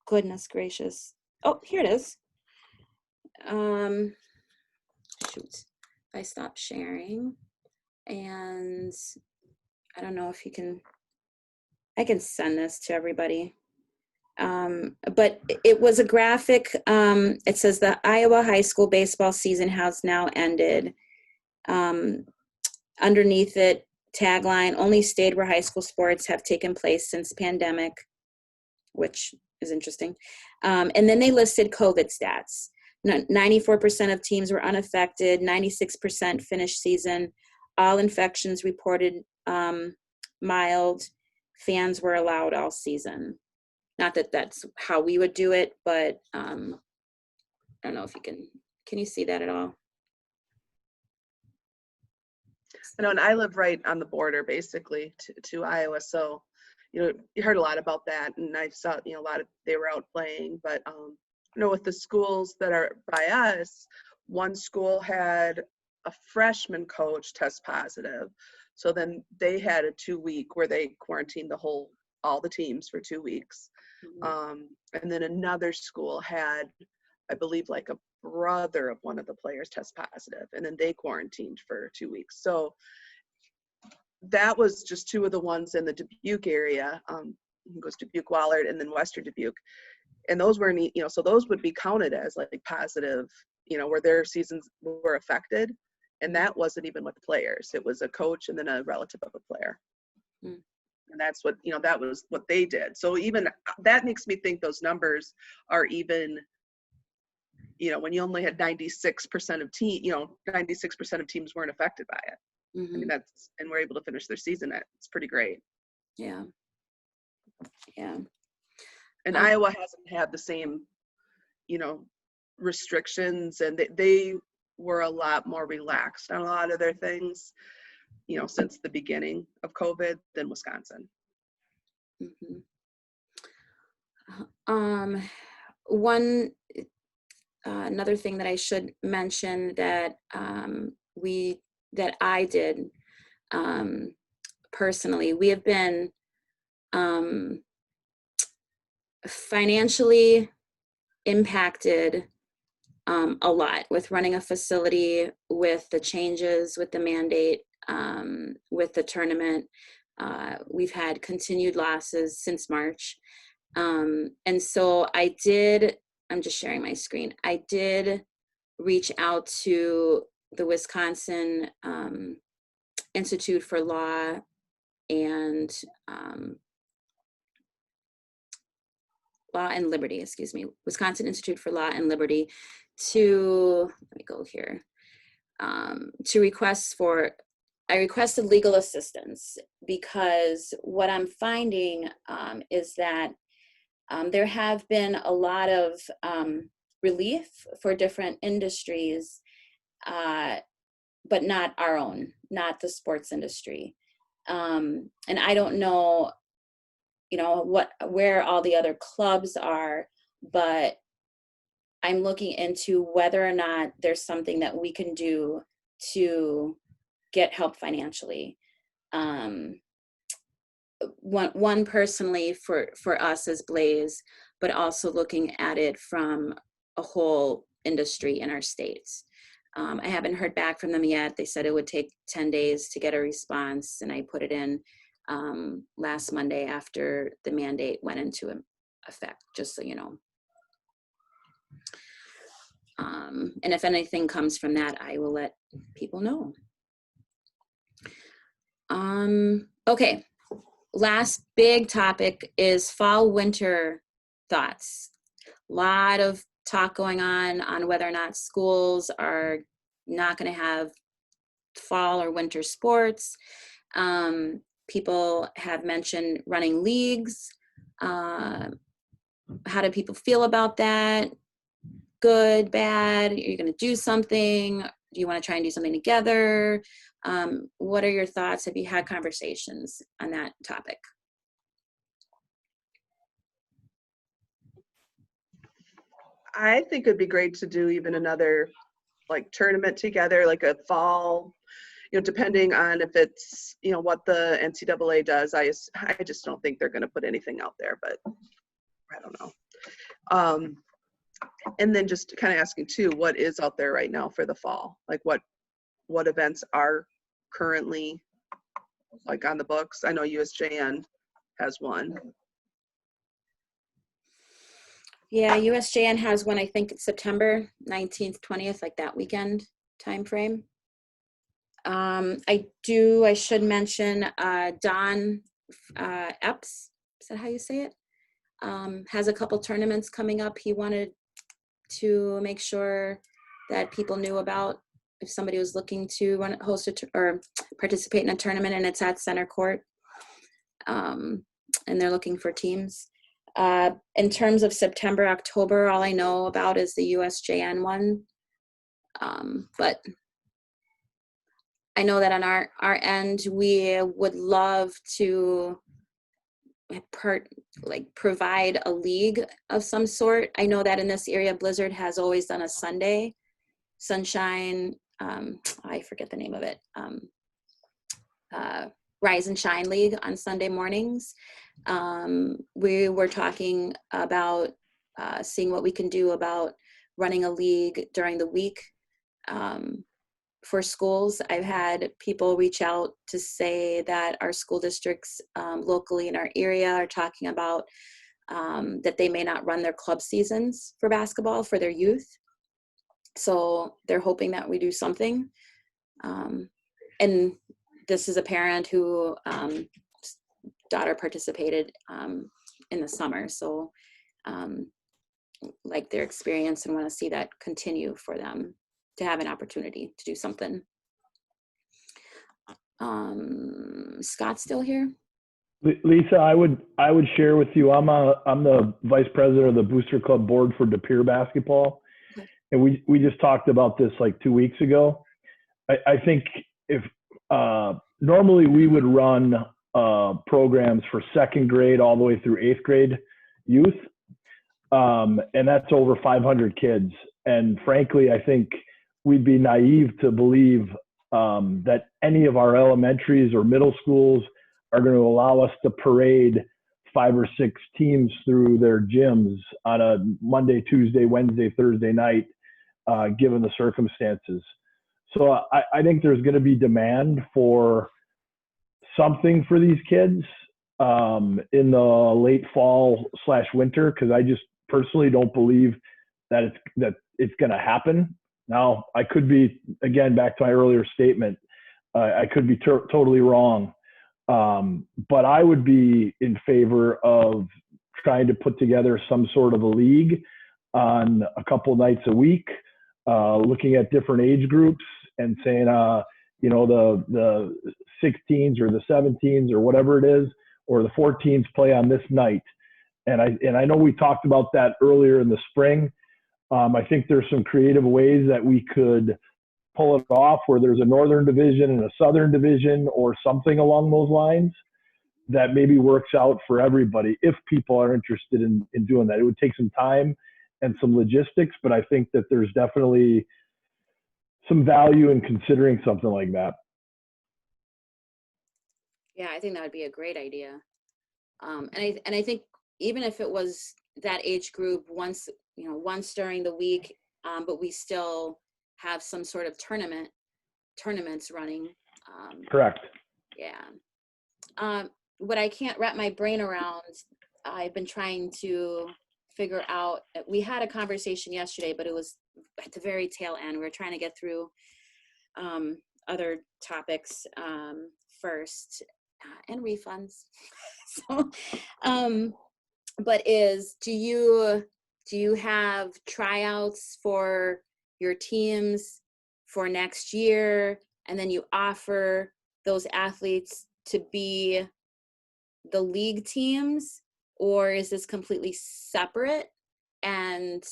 goodness gracious. Oh, here it is. Shoot. If I stop sharing, and I don't know if you can, I can send this to everybody. But it was a graphic. It says the Iowa high school baseball season has now ended. Underneath it, tagline, only stayed where high school sports have taken place since pandemic, which is interesting. And then they listed COVID stats. 94% of teams were unaffected, 96% finished season, all infections reported mild, fans were allowed all season. Not that that's how we would do it, but I don't know if you can you see that at all? I know, and I live right on the border basically to Iowa. So, you heard a lot about that, and I saw, a lot of, they were out playing, but, with the schools that are by us, one school had a freshman coach test positive. So then they had a 2-week where they quarantined all the teams for 2 weeks. And then another school had, I believe, like a brother of one of the players test positive, and then they quarantined for 2 weeks. So that was just 2 of the ones in the Dubuque area. It goes Dubuque, Wallard, and then Western Dubuque. And those weren't, so those would be counted as like positive, where their seasons were affected. And that wasn't even with the players. It was a coach and then a relative of a player. And that's what, that was what they did. So even that makes me think those numbers are even, when you only had 96% of 96% of teams weren't affected by it. I mean, and we're able to finish their season. It's pretty great. Yeah. And Iowa hasn't had the same, restrictions, and they were a lot more relaxed on a lot of their things, since the beginning of COVID than Wisconsin. Another thing that I should mention that I did personally, we have been financially impacted a lot with running a facility, with the changes, with the mandate, with the tournament. We've had continued losses since March. And so I'm just sharing my screen. I did reach out to the Wisconsin Institute for Law and Law and Liberty, excuse me, Wisconsin Institute for Law and Liberty to, let me go here, to I requested legal assistance because what I'm finding is that there have been a lot of relief for different industries, but not our own, not the sports industry. And I don't know, where all the other clubs are, but I'm looking into whether or not there's something that we can do to get help financially. One personally for us as Blaze, but also looking at it from a whole industry in our states. I haven't heard back from them yet. They said it would take 10 days to get a response, and I put it in last Monday after the mandate went into effect, just so you know. And if anything comes from that, I will let people know. Okay, last big topic is fall winter thoughts. A lot of talk going on whether or not schools are not going to have fall or winter sports. People have mentioned running leagues. How do people feel about that? Good, bad? Are you going to do something? Do you want to try and do something together? What are your thoughts? Have you had conversations on that topic? I think it'd be great to do even another like tournament together, like a fall, depending on if it's, what the NCAA does. I just don't think they're going to put anything out there, but I don't know. And then just kind of asking too, what is out there right now for the fall? Like what events are currently like on the books? I know USJN has one. Yeah, USJN has one, I think it's September 19th, 20th, like that weekend time frame. I should mention Don Epps, is that how you say it? Has a couple tournaments coming up. He wanted to make sure that people knew about if somebody was looking to or participate in a tournament, and it's at Center Court. And they're looking for teams. In terms of September, October, all I know about is the USJN one. But I know that on our end, we would love to provide a league of some sort. I know that in this area, Blizzard has always done a Sunday Sunshine. I forget the name of it. Rise and Shine League on Sunday mornings. We were talking about seeing what we can do about running a league during the week for schools. I've had people reach out to say that our school districts locally in our area are talking about that they may not run their club seasons for basketball for their youth. So they're hoping that we do something. And this is a parent who daughter participated in the summer. So like their experience and want to see that continue for them to have an opportunity to do something. Scott's still here? Lisa, I would share with you. I'm the vice president of the Booster Club board for De Pere basketball, and we just talked about this like 2 weeks ago. I think if normally we would run programs for second grade all the way through 8th grade youth, and that's over 500 kids. And frankly, I think we'd be naive to believe that any of our elementaries or middle schools are going to allow us to parade 5 or 6 teams through their gyms on a Monday, Tuesday, Wednesday, Thursday night, given the circumstances. So I think there's going to be demand for something for these kids in the late fall / winter, because I just personally don't believe that it's going to happen. Now, I could be, again, back to my earlier statement, I could be totally wrong. But I would be in favor of trying to put together some sort of a league on a couple nights a week, looking at different age groups and saying, the 16s or the 17s or whatever it is, or the 14s play on this night. And I know we talked about that earlier in the spring. I think there's some creative ways that we could pull it off, where there's a northern division and a southern division or something along those lines that maybe works out for everybody if people are interested in doing that. It would take some time and some logistics, but I think that there's definitely some value in considering something like that. Yeah, I think that would be a great idea. And I think even if it was that age group once during the week, but we still have some sort of tournaments running. Correct. Yeah. What I can't wrap my brain around, I've been trying to figure out, we had a conversation yesterday, but it was at the very tail end. We were trying to get through other topics first, and refunds. So, but do you have tryouts for your teams for next year, and then you offer those athletes to be the league teams, or is this completely separate and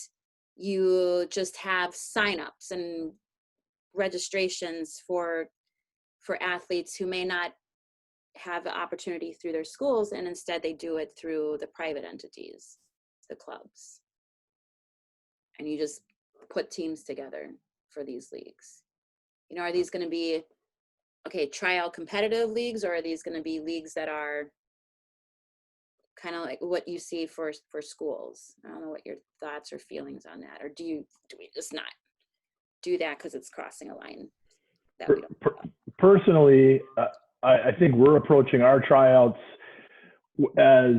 you just have signups and registrations for athletes who may not have the opportunity through their schools, and instead they do it through the private entities, the clubs, and you just put teams together for these leagues? Are these going to be tryout competitive leagues, or are these going to be leagues that are kind of like what you see for schools? I don't know what your thoughts or feelings on that, or do we just not do that because it's crossing a line that we don't? Personally, I think we're approaching our tryouts as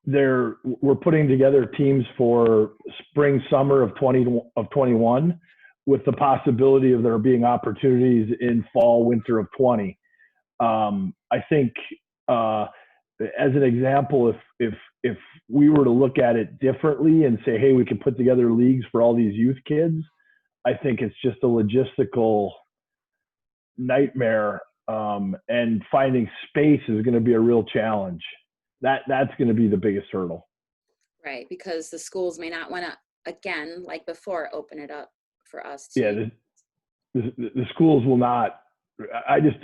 we're putting together teams for spring, summer of 21, with the possibility of there being opportunities in fall, winter of 20. I think, as an example, if we were to look at it differently and say, hey, we can put together leagues for all these youth kids, I think it's just a logistical nightmare, and finding space is going to be a real challenge. That's going to be the biggest hurdle. Right, because the schools may not want to, again, like before, open it up for us to. Yeah, the schools will not. I don't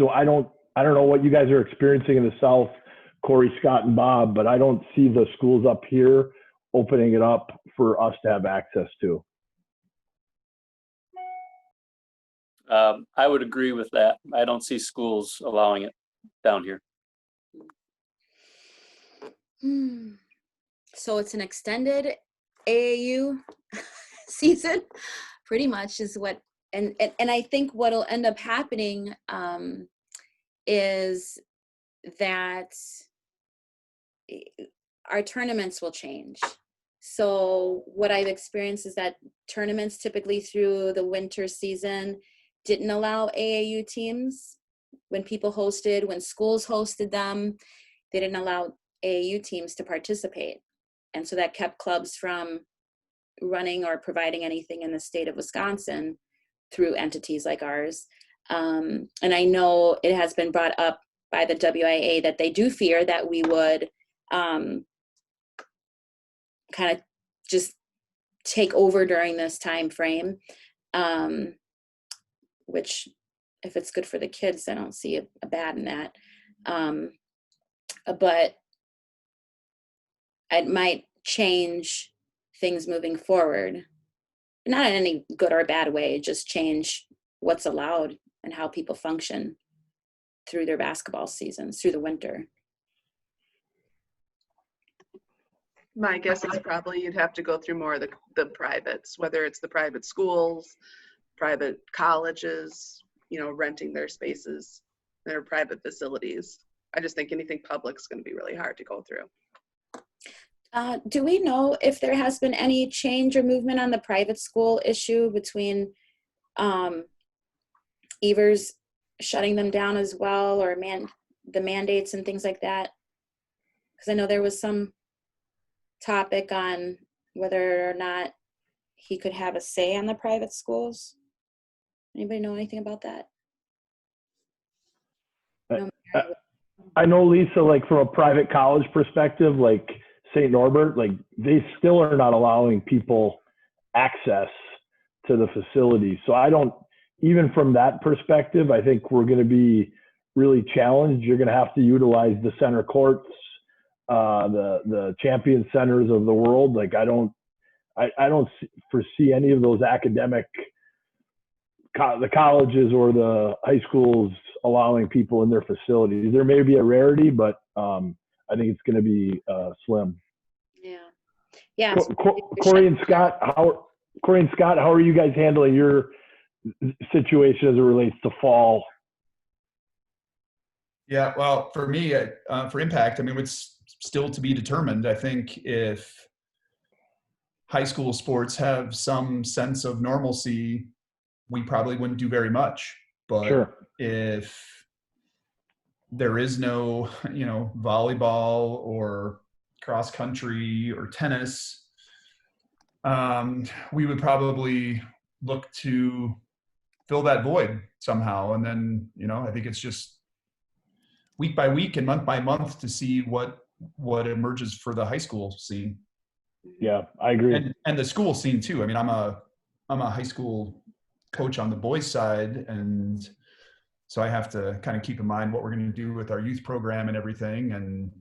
know what you guys are experiencing in the South, Corey, Scott, and Bob, but I don't see the schools up here opening it up for us to have access to. I would agree with that. I don't see schools allowing it down here. So it's an extended AAU season, pretty much is what, and I think what'll end up happening is that our tournaments will change. So what I've experienced is that tournaments typically through the winter season didn't allow AAU teams. When schools hosted them, they didn't allow AAU teams to participate. And so that kept clubs from running or providing anything in the state of Wisconsin through entities like ours. And I know it has been brought up by the WIA that they do fear that we would kind of just take over during this time frame, which if it's good for the kids, I don't see a bad in that. But it might change things moving forward, not in any good or bad way, just change what's allowed and how people function through their basketball seasons, through the winter. My guess is probably you'd have to go through more of the privates, whether it's the private schools, private colleges, renting their spaces, their private facilities. I just think anything public is going to be really hard to go through. Do we know if there has been any change or movement on the private school issue between Evers shutting them down as well, or the mandates and things like that? Because I know there was some topic on whether or not he could have a say on the private schools. Anybody know anything about that? No, I know, Lisa, like from a private college perspective, like St. Norbert, like they still are not allowing people access to the facility. So I don't, even from that perspective, I think we're going to be really challenged. You're going to have to utilize the center courts, the champion centers of the world. Like I don't foresee any of those academic, the colleges or the high schools allowing people in their facilities. There may be a rarity, but I think it's going to be slim. Yeah. Yeah. Corey and Scott, how are you guys handling your situation as it relates to fall? Yeah, well, for me, for impact, I mean, it's still to be determined. I think if high school sports have some sense of normalcy, we probably wouldn't do very much. But sure, if there is no, volleyball or cross country or tennis, we would probably look to fill that void somehow. And then, I think it's just week by week and month by month to see what emerges for the high school scene. Yeah, I agree. And the school scene too. I mean, I'm a high school coach on the boys side, and so I have to kind of keep in mind what we're going to do with our youth program and everything. And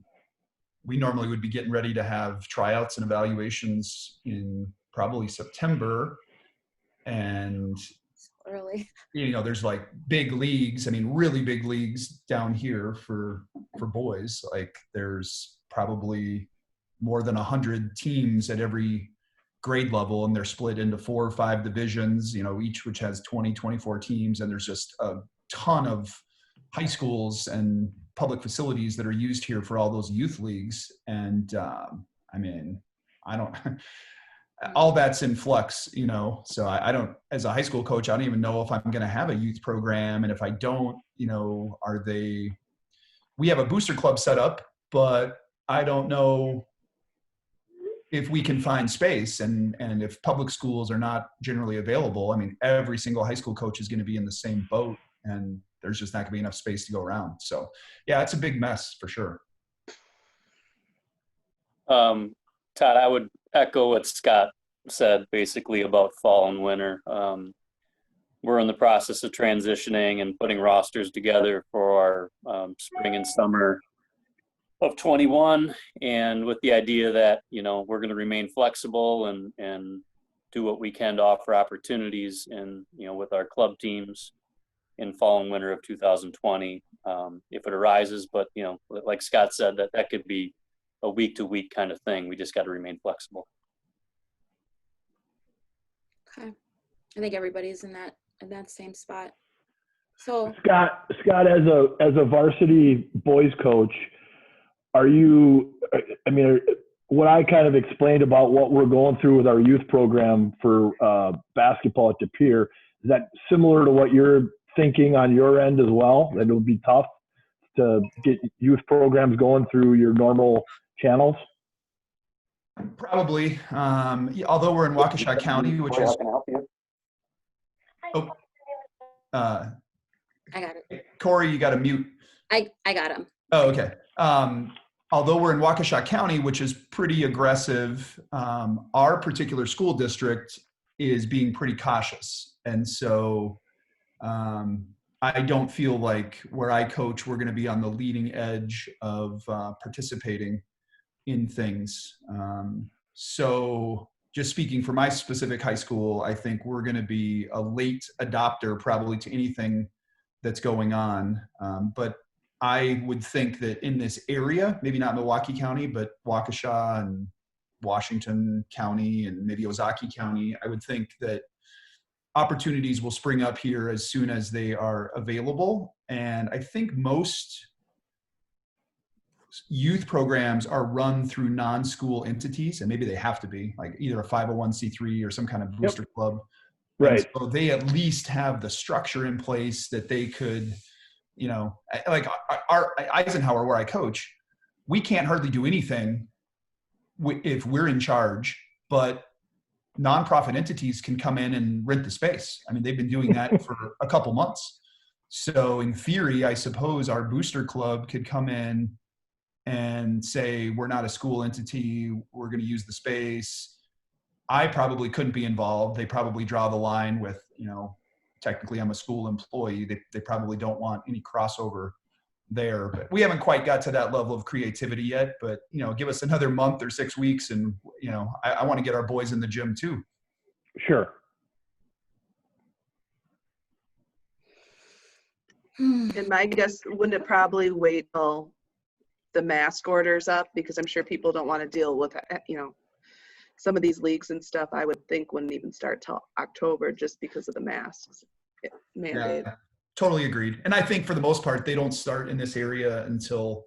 we normally would be getting ready to have tryouts and evaluations in probably September. And early. There's like big leagues. I mean, really big leagues down here for boys. Like there's probably more than 100 teams at every grade level, and they're split into 4 or 5 divisions, each which has 20, 24 teams. And there's just a ton of high schools and public facilities that are used here for all those youth leagues. And I mean, I don't, all that's in flux, so I don't, as a high school coach, I don't even know if I'm going to have a youth program. And if I don't, we have a booster club set up, but I don't know if we can find space, and if public schools are not generally available. I mean, every single high school coach is going to be in the same boat, and there's just not going to be enough space to go around. So yeah, it's a big mess for sure. Todd, I would echo what Scott said basically about fall and winter. We're in the process of transitioning and putting rosters together for our spring and summer of 21, and with the idea that we're going to remain flexible and do what we can to offer opportunities and with our club teams in fall and winter of 2020 if it arises. But like Scott said, that could be a week to week kind of thing. We just got to remain flexible. Okay, I think everybody's in that same spot. So Scott, as a varsity boys coach, are you, I mean, what I kind of explained about what we're going through with our youth program for basketball at De Pere, is that similar to what you're thinking on your end as well? That it'll be tough to get youth programs going through your normal channels? Probably. Although we're in Waukesha County, which is. Oh. I got it. Corey, you got to mute. I got him. Oh, okay. Although we're in Waukesha County, which is pretty aggressive, our particular school district is being pretty cautious. And so I don't feel like where I coach, we're going to be on the leading edge of participating in things. So just speaking for my specific high school, I think we're going to be a late adopter probably to anything that's going on. But I would think that in this area, maybe not Milwaukee County, but Waukesha and Washington County and maybe Ozaki County, I would think that opportunities will spring up here as soon as they are available. And I think most youth programs are run through non-school entities, and maybe they have to be, like either a 501c3 or some kind of booster club. Right. And so they at least have the structure in place that they could, like our Eisenhower, where I coach, we can't hardly do anything if we're in charge, but nonprofit entities can come in and rent the space. I mean, they've been doing that for a couple months. So in theory, I suppose our booster club could come in and say, we're not a school entity, we're going to use the space. I probably couldn't be involved. They probably draw the line with, technically I'm a school employee. They probably don't want any crossover there, but we haven't quite got to that level of creativity yet. But, give us another month or 6 weeks and, I want to get our boys in the gym too. Sure. And my guess, wouldn't it probably wait till the mask orders up? Because I'm sure people don't want to deal with, some of these leagues and stuff, I would think wouldn't even start till October just because of the masks mandate. Yeah, totally agreed. And I think for the most part, they don't start in this area until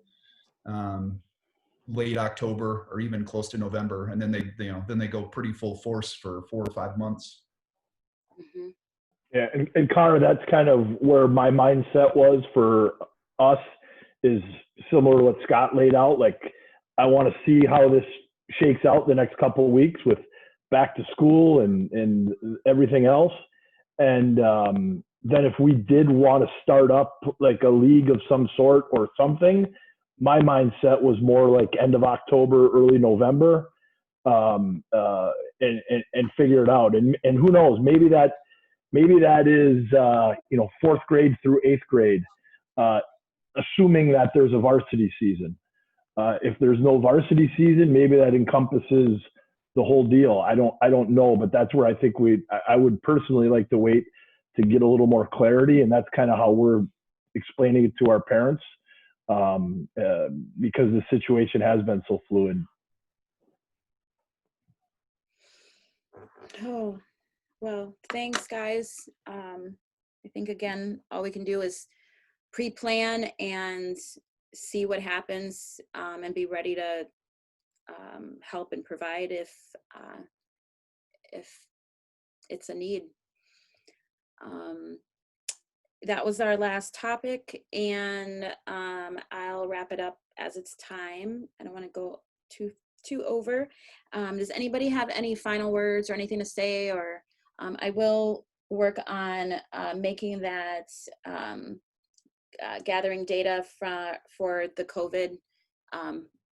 late October or even close to November. And then they go pretty full force for 4 or 5 months. Mm-hmm. Yeah, and Connor, that's kind of where my mindset was for us, is similar to what Scott laid out. Like, I want to see how this shakes out the next couple of weeks with back to school and everything else. And then if we did want to start up like a league of some sort or something, my mindset was more like end of October, early November, and figure it out. And who knows, maybe that is, 4th grade through 8th grade, assuming that there's a varsity season. If there's no varsity season, maybe that encompasses the whole deal. I don't know, but that's where I think I would personally like to wait to get a little more clarity. And that's kind of how we're explaining it to our parents, because the situation has been so fluid. Oh, well, thanks, guys. I think, again, all we can do is pre-plan and see what happens, and be ready to help and provide if it's a need. That was our last topic, and I'll wrap it up as it's time. I don't want to go too over. Does anybody have any final words or anything to say? Or I will work on making that gathering data for the COVID,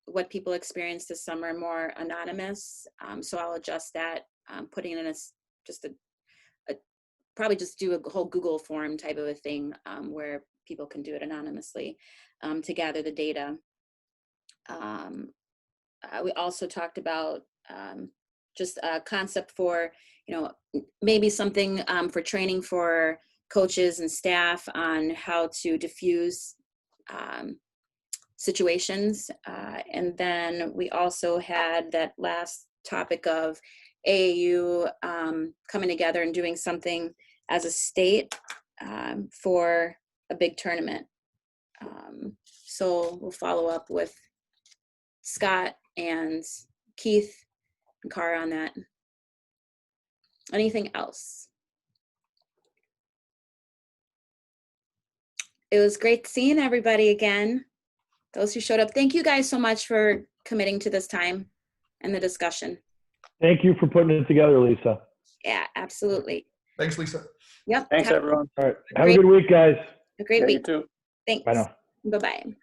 what people experienced this summer, more anonymous. So I'll adjust that, putting in probably just do a whole Google form type of a thing, where people can do it anonymously, to gather the data. We also talked about just a concept for, maybe something for training for coaches and staff on how to diffuse situations. And then we also had that last topic of AAU coming together and doing something as a state for a big tournament. So we'll follow up with Scott and Keith and Cara on that. Anything else? It was great seeing everybody again. Those who showed up, thank you guys so much for committing to this time and the discussion. Thank you for putting it together, Lisa. Yeah, absolutely. Thanks, Lisa. Yep. Thanks, everyone. All right. Have a good week, guys. A great Yeah, week. you too. Thanks. Bye now. Bye-bye.